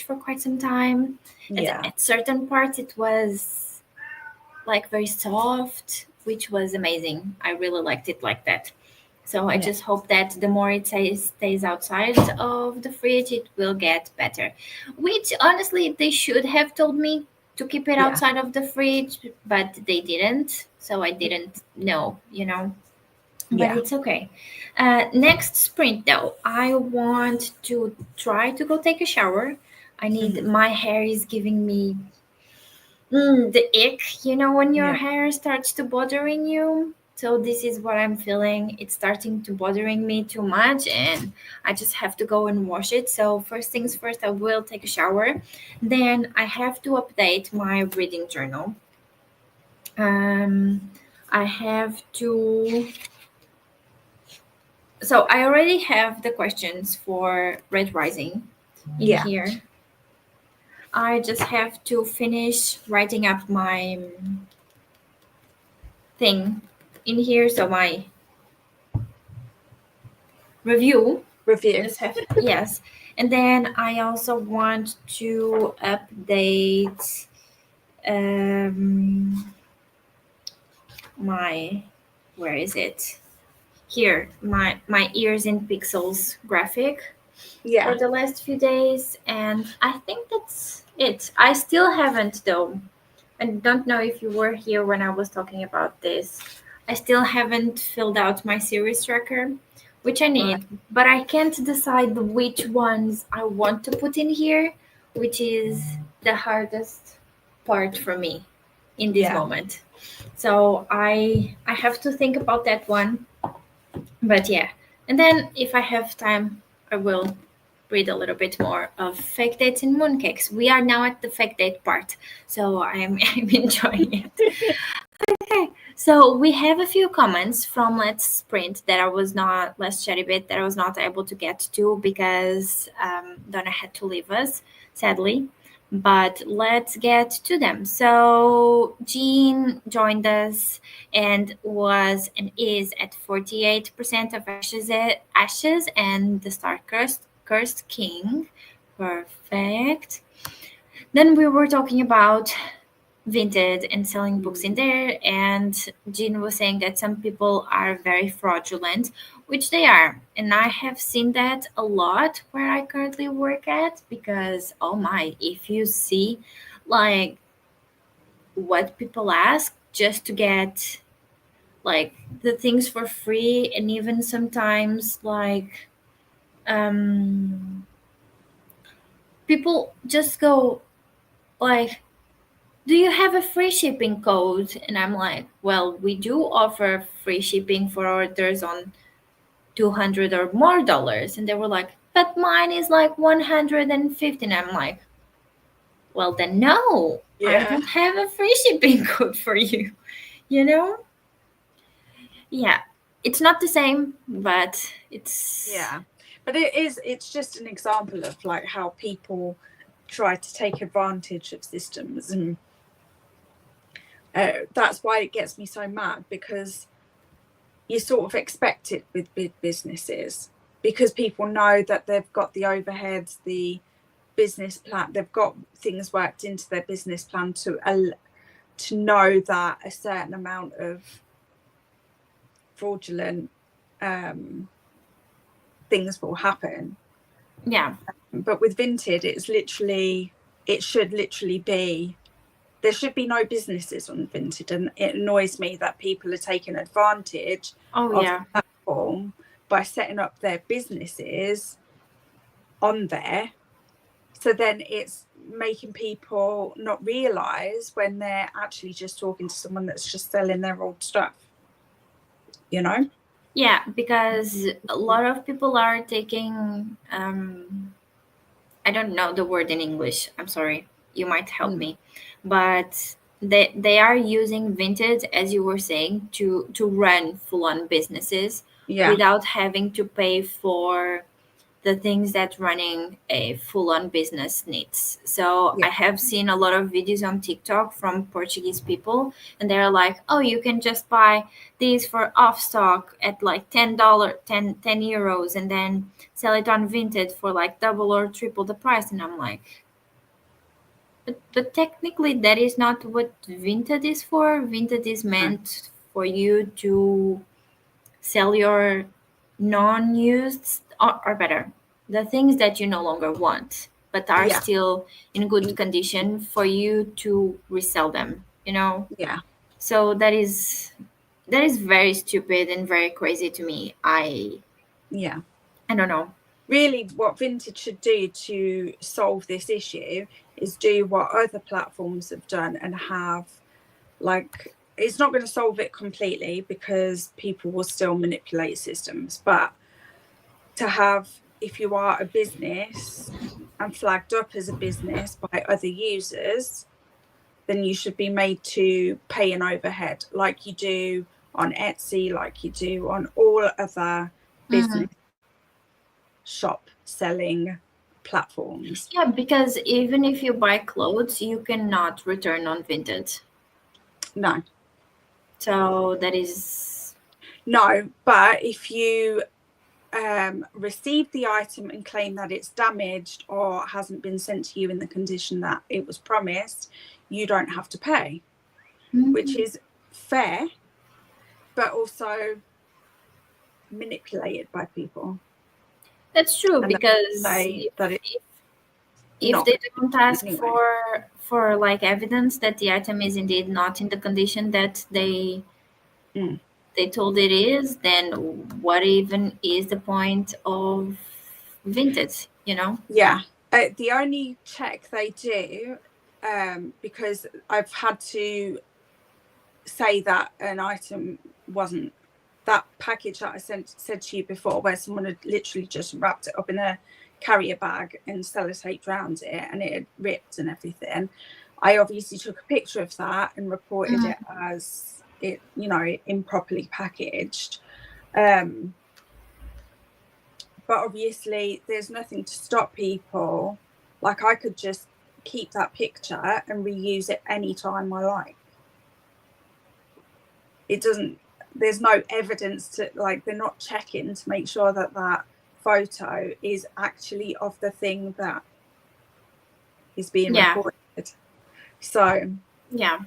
for quite some time. Yeah. At certain parts, it was very soft, which was amazing. I really liked it like that. So I just hope that the more it stays outside of the fridge, it will get better. Which honestly, they should have told me to keep it outside of the fridge, but they didn't. So I didn't know, But it's okay. Next sprint, though, I want to try to go take a shower. I need. My hair is giving me the ick. When your hair starts to bothering you. So this is what I'm feeling. It's starting to bothering me too much, and I just have to go and wash it. So first things first, I will take a shower. Then I have to update my reading journal. I have to. So I already have the questions for Red Rising in here. I just have to finish writing up my thing in here. So my review. Yes. And then I also want to update my, where is it? Here, my ears in pixels graphic for the last few days. And I think that's it. I still haven't, though. I don't know if you were here when I was talking about this. I still haven't filled out my series tracker, which I need, but I can't decide which ones I want to put in here, which is the hardest part for me in this moment. So I have to think about that one. But yeah, and then if I have time, I will read a little bit more of fake dates and mooncakes. We are now at the fake date part, so I'm enjoying it. Okay, so we have a few comments from Let's Sprint that I was not, Let's Chatty Bit, that I was not able to get to because Donna had to leave us, sadly. But let's get to them. So Jean joined us and was and is at 48% of ashes and the star cursed king. Perfect. Then we were talking about Vinted and selling books in there, and Jean was saying that some people are very fraudulent, which they are, and I have seen that a lot where I currently work at, because oh my, if you see like what people ask just to get like the things for free, and even sometimes like people just go like, do you have a free shipping code? And I'm like, well, we do offer free shipping for orders on 200 or more dollars. And they were like, but mine is like 150. And I'm like, well, then no, I Yeah. don't have a free shipping code for you, you know? Yeah, it's not the same, but it's. Yeah. But it's just an example of like how people try to take advantage of systems, and that's why it gets me so mad, because you sort of expect it with big businesses, because people know that they've got the overheads, the business plan, they've got things worked into their business plan to know that a certain amount of fraudulent things will happen. Yeah. But with Vinted, it should literally be, there should be no businesses on Vinted, and it annoys me that people are taking advantage of yeah. the platform by setting up their businesses on there. So then it's making people not realise when they're actually just talking to someone that's just selling their old stuff, you know? Yeah, because a lot of people are taking I don't know the word in English. I'm sorry. You might help me. But they are using Vinted, as you were saying, to run full on businesses without having to pay for the things that running a full on business needs. So I have seen a lot of videos on TikTok from Portuguese people, and they're like, oh, you can just buy these for off stock at like $10, 10 euros, and then sell it on Vinted for like double or triple the price. And I'm like, but technically that is not what Vinted is for. Vinted is meant for you to sell your non-used, or better, the things that you no longer want but are still in good condition for you to resell them, you know? So that is very stupid and very crazy to me. I don't know. Really, what Vinted should do to solve this issue is do what other platforms have done, and have like, it's not going to solve it completely because people will still manipulate systems, but to have, if you are a business and flagged up as a business by other users, then you should be made to pay an overhead like you do on Etsy, like you do on all other business shop selling platforms. Yeah, because even if you buy clothes, you cannot return on Vinted. No. So that is... No, but if you receive the item and claim that it's damaged or hasn't been sent to you in the condition that it was promised, you don't have to pay, which is fair, but also manipulated by people. That's true, and because if they don't ask for like evidence that the item is indeed not in the condition that they told it is, then what even is the point of Vinted, you know? Yeah. The only check they do, because I've had to say that an item wasn't, that package that I said to you before, where someone had literally just wrapped it up in a carrier bag and sellotaped around it, and it had ripped and everything. I obviously took a picture of that and reported it as it, you know, improperly packaged. But obviously there's nothing to stop people. Like, I could just keep that picture and reuse it anytime I like. It doesn't, there's no evidence to, like, they're not checking to make sure that that photo is actually of the thing that is being reported. So yeah,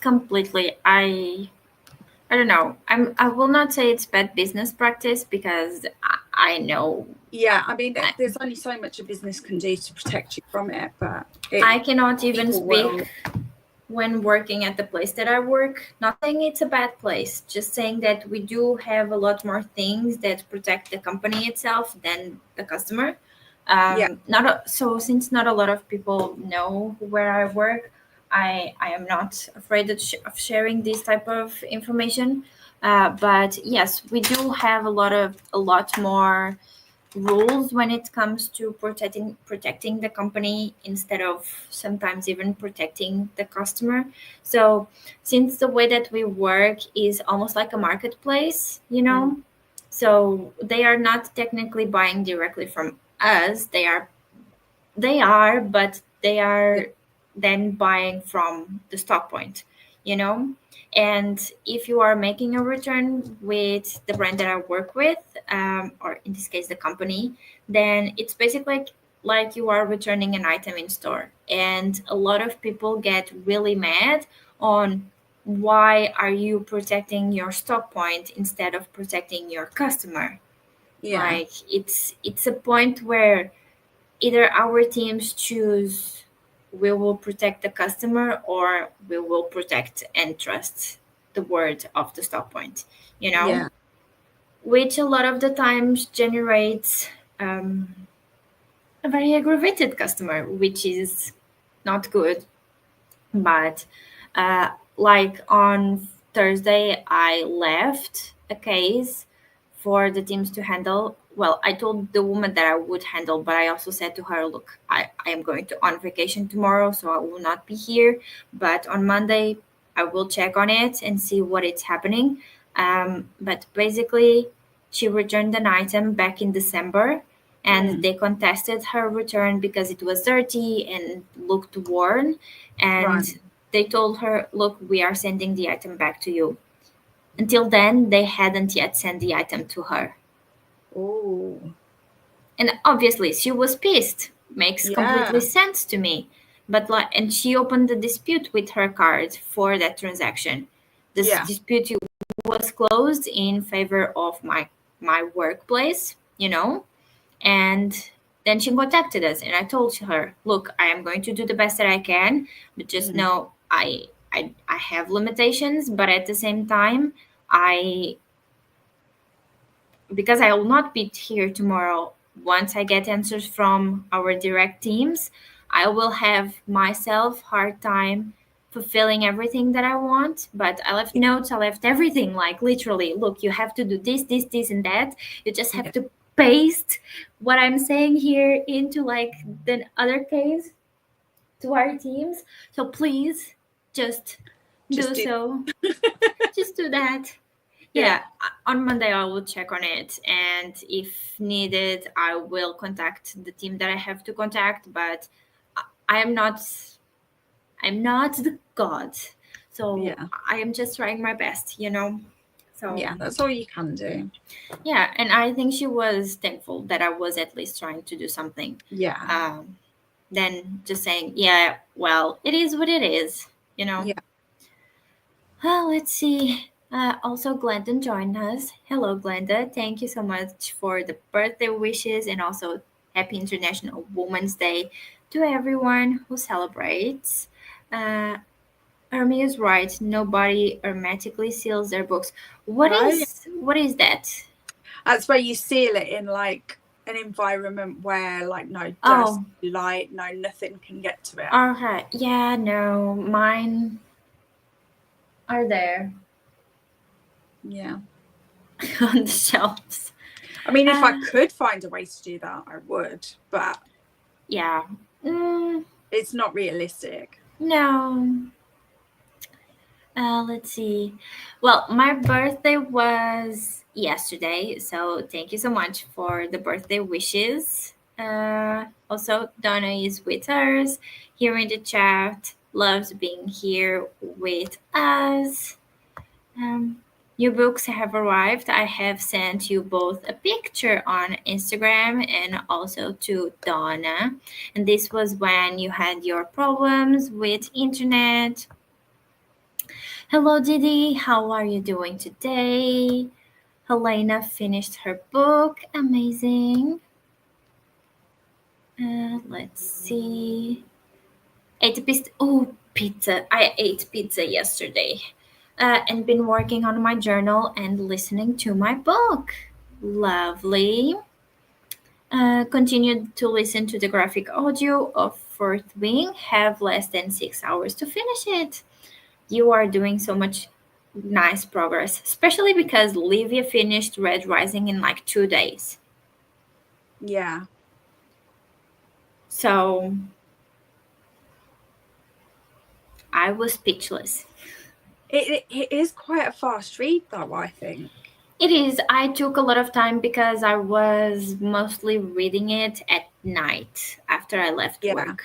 completely. I don't know. I will not say it's bad business practice because I know. yeah, I mean, there's only so much a business can do to protect you from it, but I cannot even people speak will. when working at the place that I work. Not saying it's a bad place, just saying that we do have a lot more things that protect the company itself than the customer. Yeah. So since not a lot of people know where I work, I am not afraid of sharing this type of information. But yes, we do have a lot more rules when it comes to protecting the company instead of sometimes even protecting the customer. So since the way that we work is almost like a marketplace, so they are not technically buying directly from us. But they are then buying from the stock point, you know. And if you are making a return with the brand that I work with, or in this case the company, then it's basically like you are returning an item in store. And a lot of people get really mad on why are you protecting your stock point instead of protecting your customer. Yeah. Like it's a point where either our teams choose we will protect the customer or we will protect and trust the word of the stock point, Yeah. which a lot of the times generates a very aggravated customer, which is not good. But like on Thursday, I left a case for the teams to handle. Well, I told the woman that I would handle, but I also said to her, look, I am going to on vacation tomorrow, so I will not be here. But on Monday, I will check on it and see what is happening. But basically, she returned an item back in December, and they contested her return because it was dirty and looked worn. And Right. they told her, look, we are sending the item back to you. Until then, they hadn't yet sent the item to her. Oh. And obviously, she was pissed. Makes completely Yeah. sense to me. But and she opened the dispute with her card for that transaction. This Yeah. dispute was closed in favor of my workplace, and then she contacted us, and I told her, look, I am going to do the best that I can, but just know I have limitations, but at the same time, I because I will not be here tomorrow. Once I get answers from our direct teams, I will have myself hard time fulfilling everything that I want. But I left notes, I left everything, like literally, look, you have to do this, and that. You just have Yeah. to paste what I'm saying here into like the other case to our teams. So please just do do. so. Just do that. Yeah. Yeah, on Monday I will check on it, and if needed, I will contact the team that I have to contact. But I I'm not the god, so Yeah. I am just trying my best. So Yeah. That's all you can do. yeah, and I think she was thankful that I was at least trying to do something. Yeah. Then just saying, yeah, well, it is what it is. Yeah. Well, let's see. Also, Glenda joined us. Hello, Glenda. Thank you so much for the birthday wishes and also Happy International Women's Day to everyone who celebrates. Uh, Hermie is right. Nobody hermetically seals their books. No. What is that? That's where you seal it in like an environment where like no dust, Oh, light, no nothing can get to it. okay. Yeah, no, mine are there Yeah. on the shelves. I mean, if I Uh, could find a way to do that, I would, but yeah. it's not realistic. No. Let's see. Well, my birthday was yesterday, so thank you so much for the birthday wishes. Also, Donna is with us here in the chat. Loves being here with us. Um, New books have arrived. I have sent you both a picture on Instagram and also to Donna. And this was when you had your problems with internet. Hello, Didi. How are you doing today? Helena finished her book. Amazing. Let's see. Ate a pizza. Oh, pizza. I ate pizza yesterday. And been working on my journal and listening to my book. Lovely. Continued to listen to the graphic audio of Fourth Wing. Have less than 6 hours to finish it. You are doing so much nice progress, especially because Livia finished Red Rising in like 2 days. Yeah. So I was speechless. It is quite a fast read, though, I think. It is. I took a lot of time because I was mostly reading it at night after I left Yeah. work.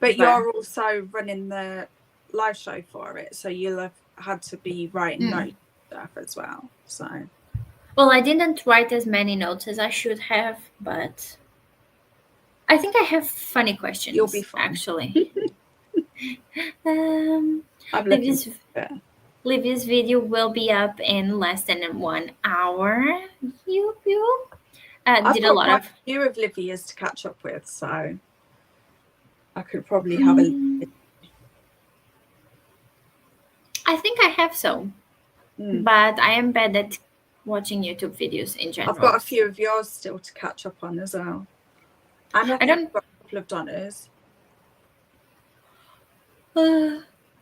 But you're also running the live show for it, so you'll have had to be writing notes stuff as well. So, well, I didn't write as many notes as I should have, but I think I have funny questions. you'll be fine. Actually. I'm looking Livia's, for it. Livia's video will be up in less than 1 hour. You I've did a got lot quite of. a few of Livia's to catch up with, so I could probably have a. I think I have so, but I am bad at watching YouTube videos in general. I've got a few of yours still to catch up on as well, and I think I've got a couple of Donna's.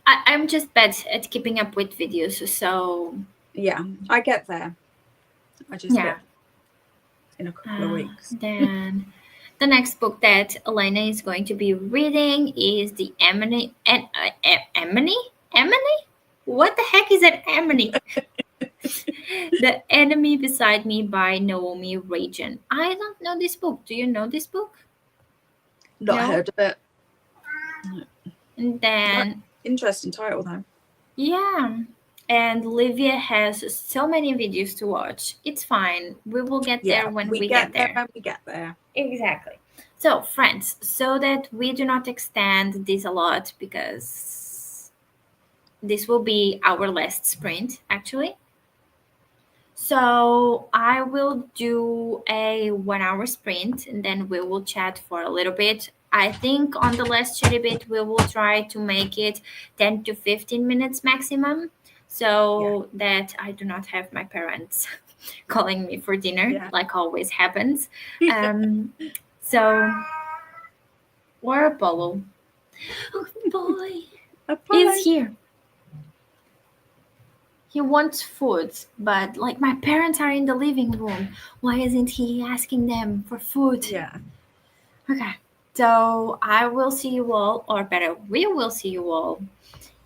I'm just bad at keeping up with videos, so yeah, I get there. I just get in a couple of weeks. Then the next book that Elena is going to be reading is the Emily. Emily? What the heck is an Emily? The Enemy Beside Me by Naomi Reagan. I don't know this book. Do you know this book? Not heard of it. And then interesting title though. Yeah. And Livia has so many videos to watch. It's fine. We will get there when we get there. When we get there. Exactly. So, friends, so that we do not extend this a lot because this will be our last sprint, actually. So, I will do a 1 hour sprint and then we will chat for a little bit. I think on the last chatty bit, we will try to make it 10 to 15 minutes maximum so that I do not have my parents calling me for dinner, like always happens. So, or Apollo. Oh, boy. Apollo is here. He wants food, but like my parents are in the living room. Why isn't he asking them for food? Yeah. Okay. So I will see you all, or better, we will see you all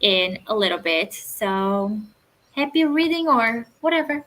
in a little bit. So happy reading or whatever.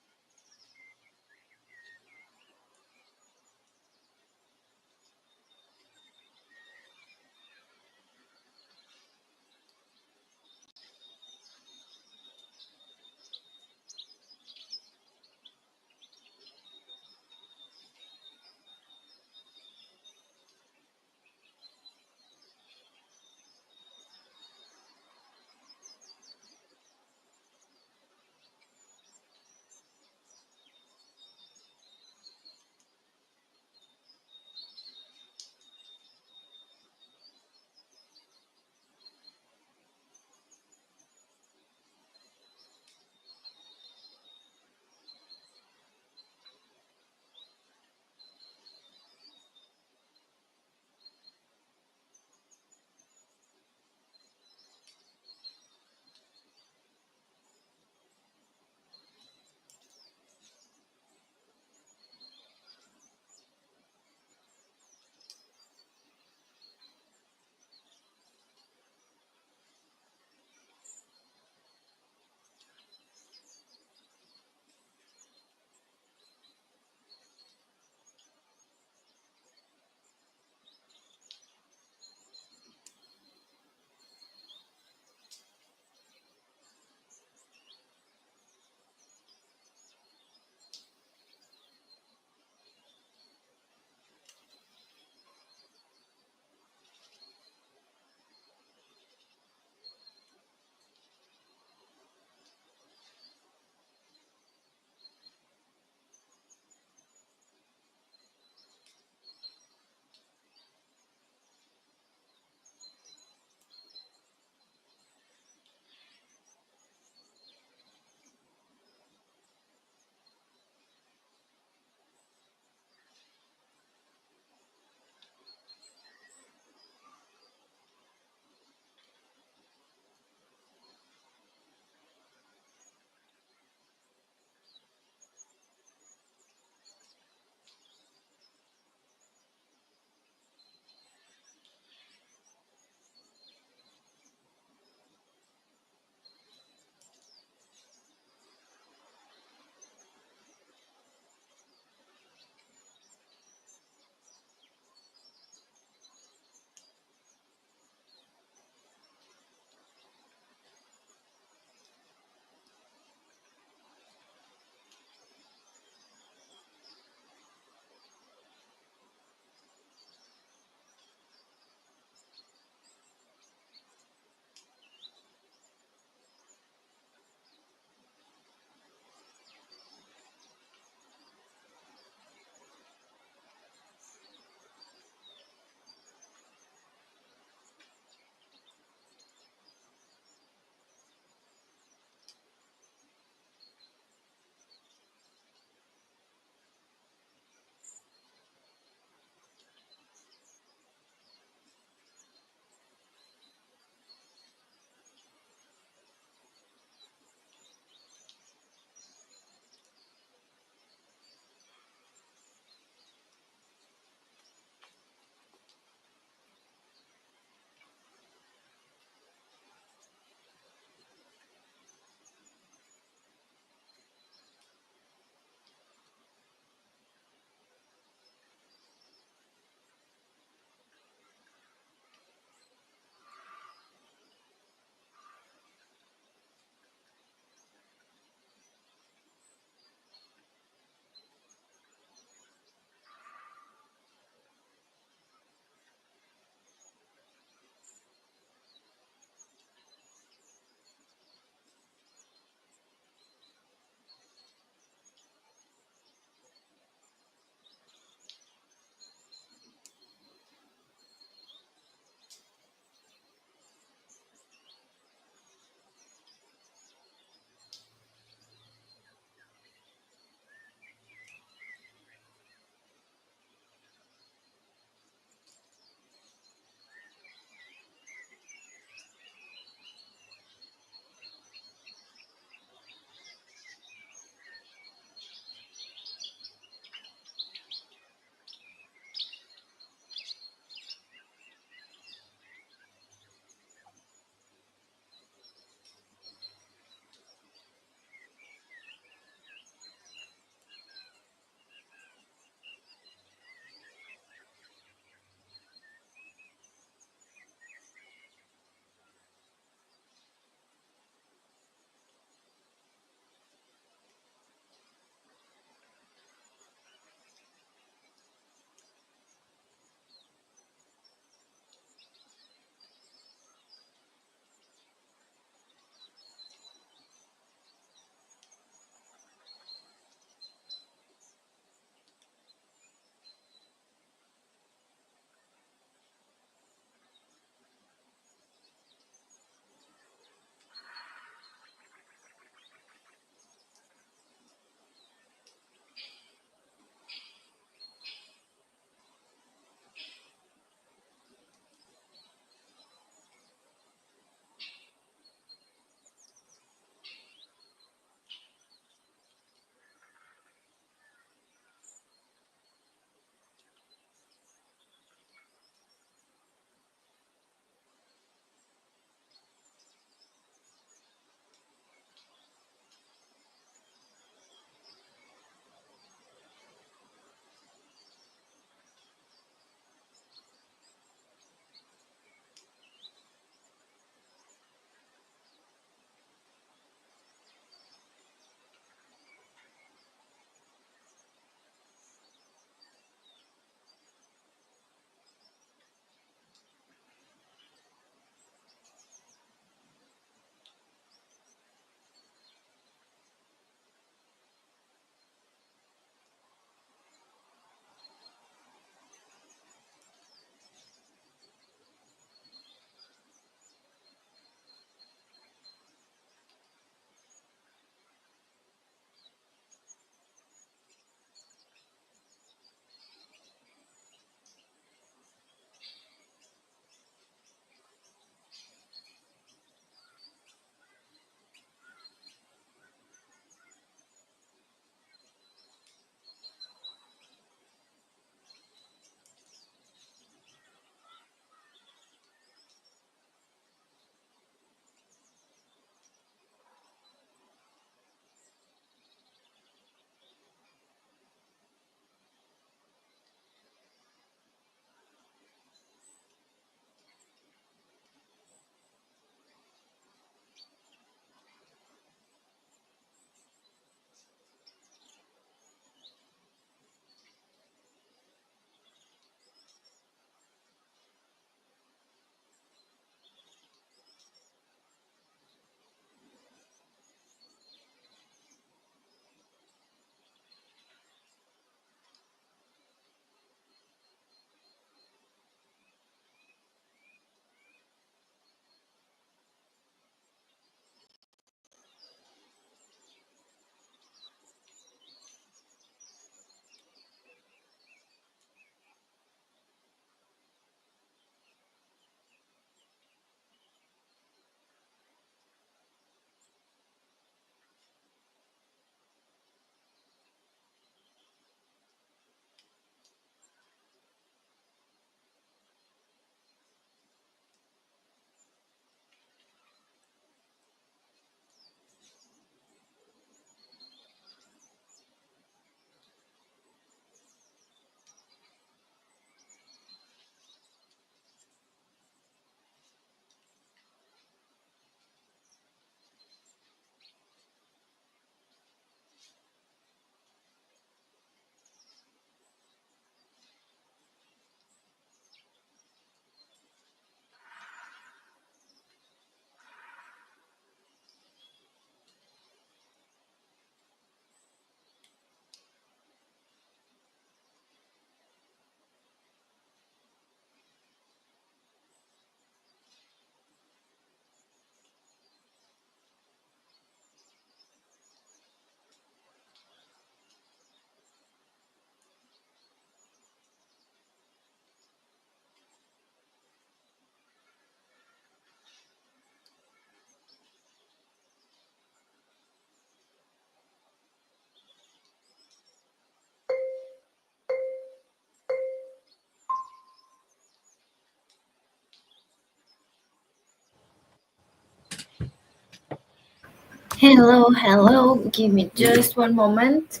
Hello. Give me just one moment.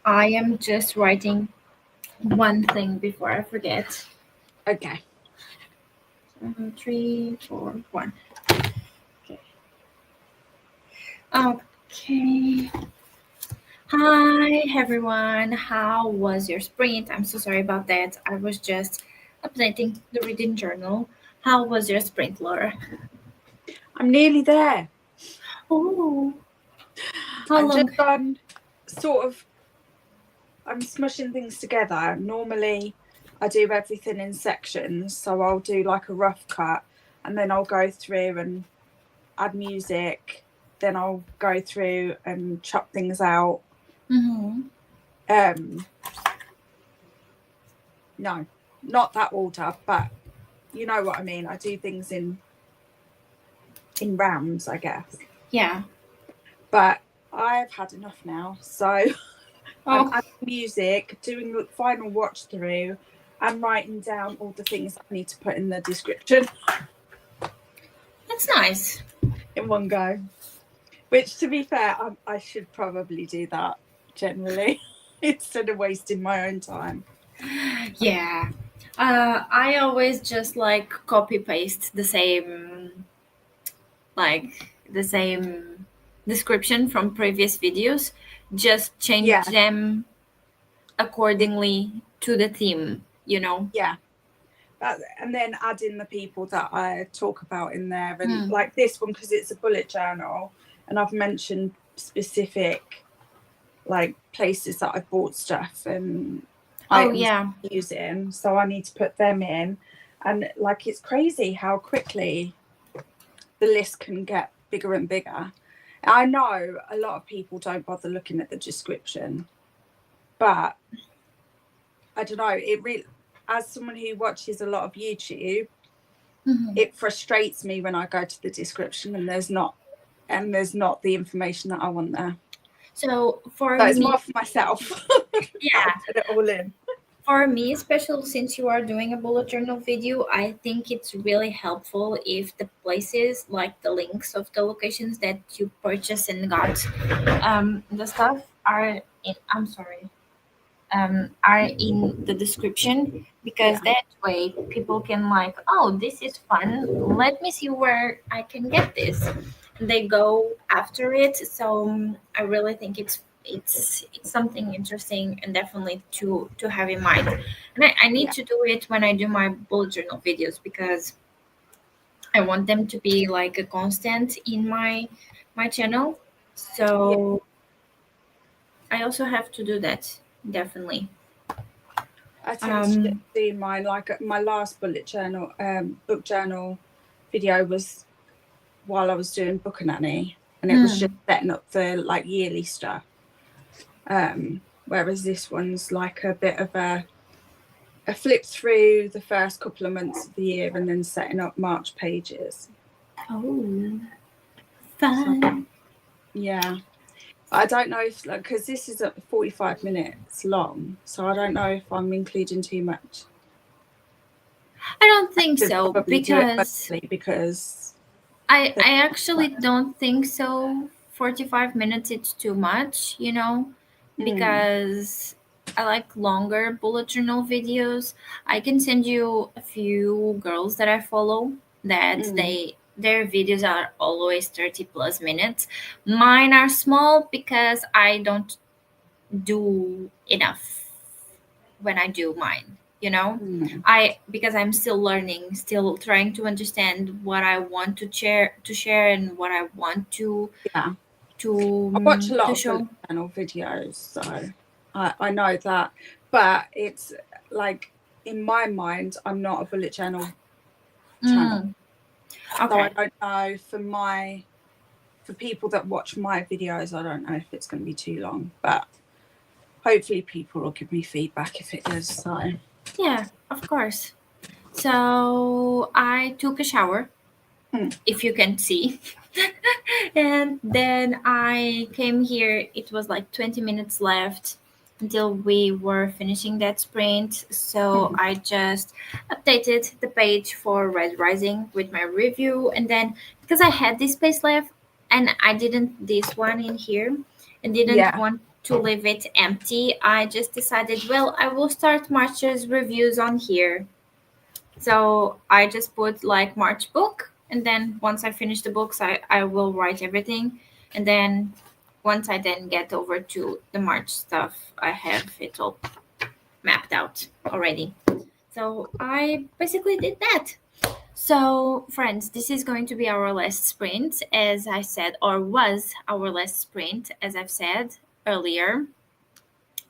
I am just writing one thing before I forget. Okay. 3, 4, 1. Okay. Okay. Hi everyone. How was your sprint? I'm so sorry about that. I was just updating the reading journal. How was your sprint, Laura? I'm nearly there. Oh, how I'm long? just sort of I'm smushing things together. Normally I do everything in sections, so I'll do like a rough cut and then I'll go through and add music, then I'll go through and chop things out. Mm-hmm. No, not that order, but you know what I mean. I do things in rounds, I guess. Yeah. But I've had enough now, so I'm Oh, adding music, doing the final watch through, and writing down all the things I need to put in the description that's nice. in one go. Which, to be fair, I should probably do that generally instead of wasting my own time. Yeah. I always just like copy paste the same description from previous videos, just change Yeah, them accordingly to the theme, you know? yeah. And then add in the people that I talk about in there, and Mm. like this one because it's a bullet journal, and I've mentioned specific like places that I've bought stuff and Oh, items yeah. I'm using, so I need to put them in. And like it's crazy how quickly the list can get bigger and bigger. I know a lot of people don't bother looking at the description, but I don't know, it really, as someone who watches a lot of YouTube, Mhm. it frustrates me when I go to the description and there's not the information that I want there. So for So it's me, more for myself. yeah, I'll put it all in. for me, especially since you are doing a bullet journal video, I think it's really helpful if the places, like the links of the locations that you purchased and got, the stuff are in. I'm sorry. Are in the description, because Yeah. that way people can like, oh, this is fun, let me see where I can get this, and they go after it. So I really think it's something interesting and definitely to have in mind. And I need Yeah. to do it when I do my bullet journal videos, because I want them to be like a constant in my channel. Yeah. So I also have to do that, definitely. I tend to um do mine like my last book journal video was while I was doing Book and Nanny, and it was just setting up the like yearly stuff. Whereas this one's like a bit of a flip through the first couple of months of the year and then setting up March pages. Oh, So fun. yeah, I don't know if like because this is at 45 minutes long, so I don't know if I'm including too much. I don't think Should so, probably do it because early because I actually don't think so. 45 minutes, it's too much, mm, because I like longer bullet journal videos. I can send you a few girls that I follow that mm, their videos are always 30 plus minutes. Mine are small because I don't do enough when I do mine. mm. I because I'm still learning, still trying to understand what I want to share and what I want Yeah, to I watch a lot to of bullet show. journal videos, so I know that. But it's like in my mind, I'm not a bullet journal channel, Mm, so I okay. don't know for people that watch my videos, I don't know if it's going to be too long, but hopefully people will give me feedback if it is. So Yeah, of course. So I took a shower, hmm. if you can see. And then I came here. It was like 20 minutes left until we were finishing that sprint. So Hmm. I just updated the page for Red Rising with my review. And then because I had this space left, and I didn't this one in here and didn't Yeah. want to leave it empty. I just decided, well, I will start March's reviews on here. So I just put like March book, and then once I finish the books, I will write everything, and then once I then get over to the March stuff, I have it all mapped out already. So I basically did that. So, friends, this is going to be our last sprint, as I said, or was our last sprint, as I've said earlier.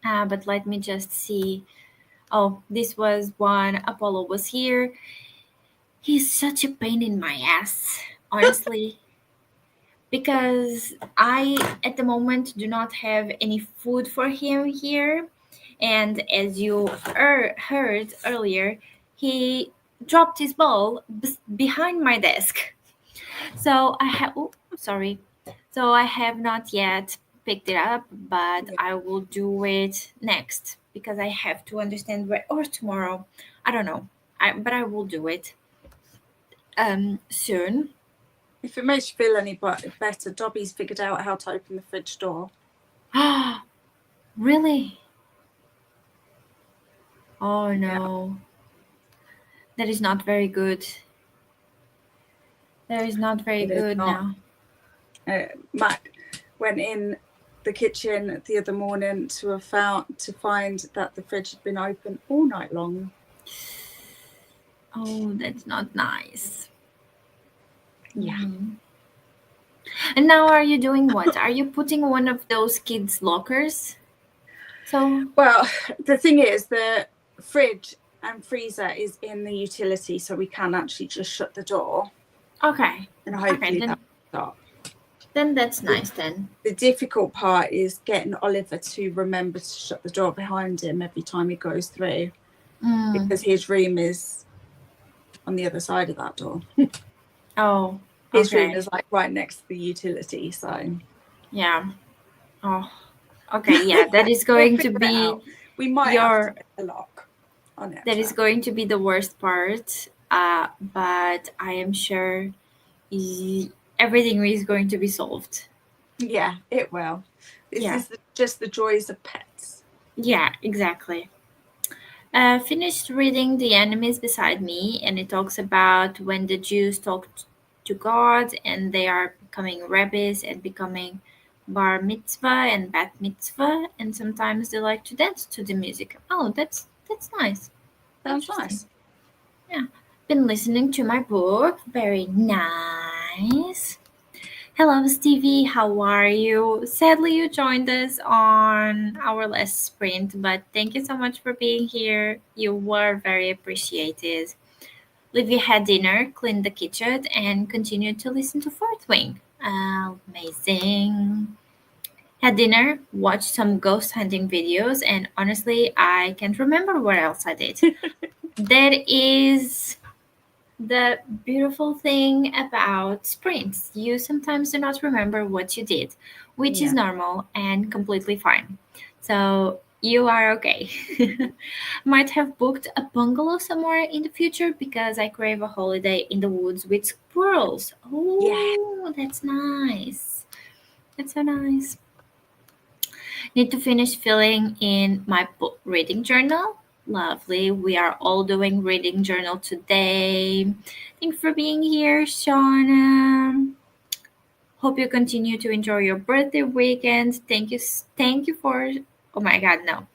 But let me just see. Oh, this was one. Apollo was here. He's such a pain in my ass, honestly, because I, at the moment, do not have any food for him here. And as you heard earlier, he dropped his ball behind my desk. So I have, oh, sorry. So I have not yet picked it up, but Yeah. I will do it next because I have to understand where, or tomorrow. I don't know. But I will do it soon. If it makes you feel any better, Dobby's figured out how to open the fridge door. Really? Oh no. That is not very good. That is not very It is good not. now. Mac went in the kitchen the other morning to find that the fridge had been open all night long. Oh, that's not nice. Yeah. Mhm. And now are you doing what? Are you putting one of those kids' lockers? So, Well, the thing is, the fridge and freezer is in the utility, so we can actually just shut the door okay. and Okay, hopefully then, that will stop. then that's nice then. The difficult part is getting Oliver to remember to shut the door behind him every time he goes through, because his room is on the other side of that door. Oh, His room okay. is like right next to the utility, so Yeah. Oh, okay. Yeah, that is going to figure it be out. We might have your. to get a lock on it. That is going to be the worst part. But I am sure everything is going to be solved. Yeah, it will. This Yeah. is just the joys of pets. Yeah, exactly. Finished reading The Enemies Beside Me, and it talks about when the Jews talked to God and they are becoming rabbis and becoming bar mitzvah and bat mitzvah, and sometimes they like to dance to the music. Oh, that's nice. Sounds Interesting. nice. Yeah, been listening to my book. Very nice. Hello, Stevie. How are you? Sadly, you joined us on our last sprint, but thank you so much for being here. You were very appreciated. Livy had dinner, cleaned the kitchen, and continued to listen to Fourth Wing. Amazing. Had dinner, watched some ghost hunting videos, and honestly, I can't remember what else I did. That is the beautiful thing about sprints. You sometimes do not remember what you did, which is Yeah. normal and completely fine. So you are okay. Might have booked a bungalow somewhere in the future because I crave a holiday in the woods with squirrels. Oh, that's nice. That's so nice. Need to finish filling in my book reading journal. Lovely. We are all doing reading journal today. Thanks for being here, Shauna. Hope you continue to enjoy your birthday weekend. Thank you for. Oh my God, no.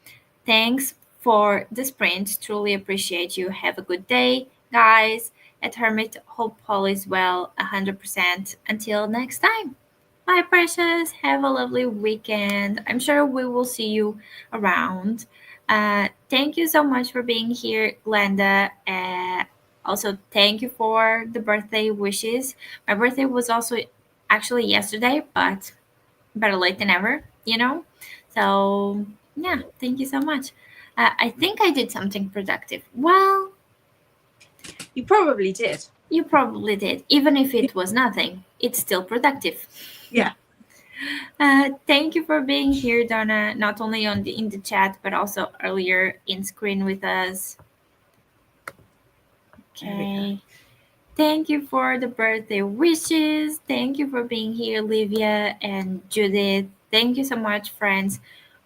Thanks for the sprint. Truly appreciate you. Have a good day, guys. At Hermit, hope all is well. 100%. Until next time. Bye, precious. Have a lovely weekend. I'm sure we will see you around. Thank you so much for being here, Glenda. Also, thank you for the birthday wishes. My birthday was also actually yesterday, but better late than never, you know? So, yeah, thank you so much. I think I did something productive. Well, You probably did. you probably did. Even if it was nothing, it's still productive. Yeah. Thank you for being here, Donna. Not only in the chat, but also earlier in screen with us. There we go. Okay. Thank you for the birthday wishes. Thank you for being here, Livia and Judith. Thank you so much, friends,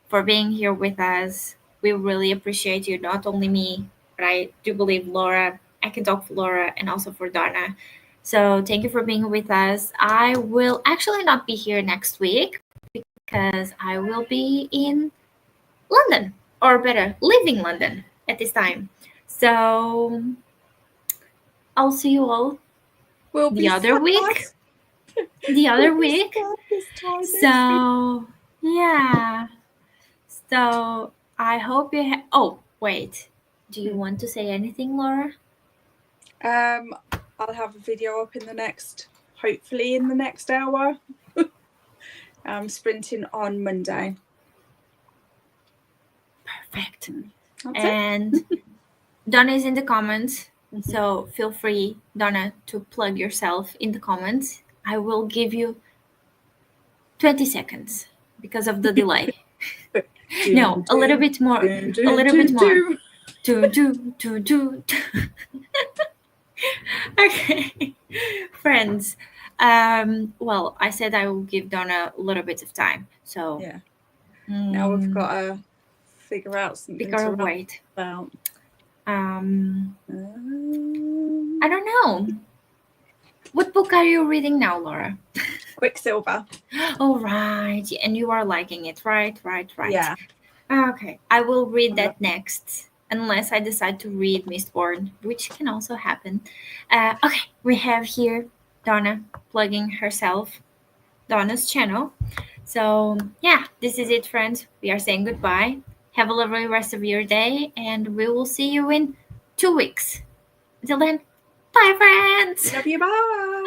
for being here with us. We really appreciate you, not only me, but I do believe Laura. I can talk for Laura and also for Donna. So thank you for being with us. I will actually not be here next week because I will be in London, or better, leaving London at this time. So I'll see you all We'll the be other sad. week. The other We'll be week. sad this time next week. So yeah. So I hope you have. Oh wait, do you want to say anything, Laura? I'll have a video up hopefully in the next hour. I'm sprinting on Monday. Perfect. That's And Donna is in the comments, so feel free, Donna, to plug yourself in the comments. I will give you 20 seconds because of the delay. No, a little bit more. A little bit more. Do. Okay, friends. Well, I said I will give Donna a little bit of time. So Yeah. Now we've got to figure out something we gotta to wait. about. I don't know. What book are you reading now, Laura? Quicksilver. Oh, right. And you are liking it, right? Yeah. Okay. I will read that next, unless I decide to read Mistborn, which can also happen. Okay. We have here Donna plugging herself, Donna's channel. So, yeah, this is it, friends. We are saying goodbye. Have a lovely rest of your day, and we will see you in 2 weeks. Until then, bye, friends. Love you. Bye.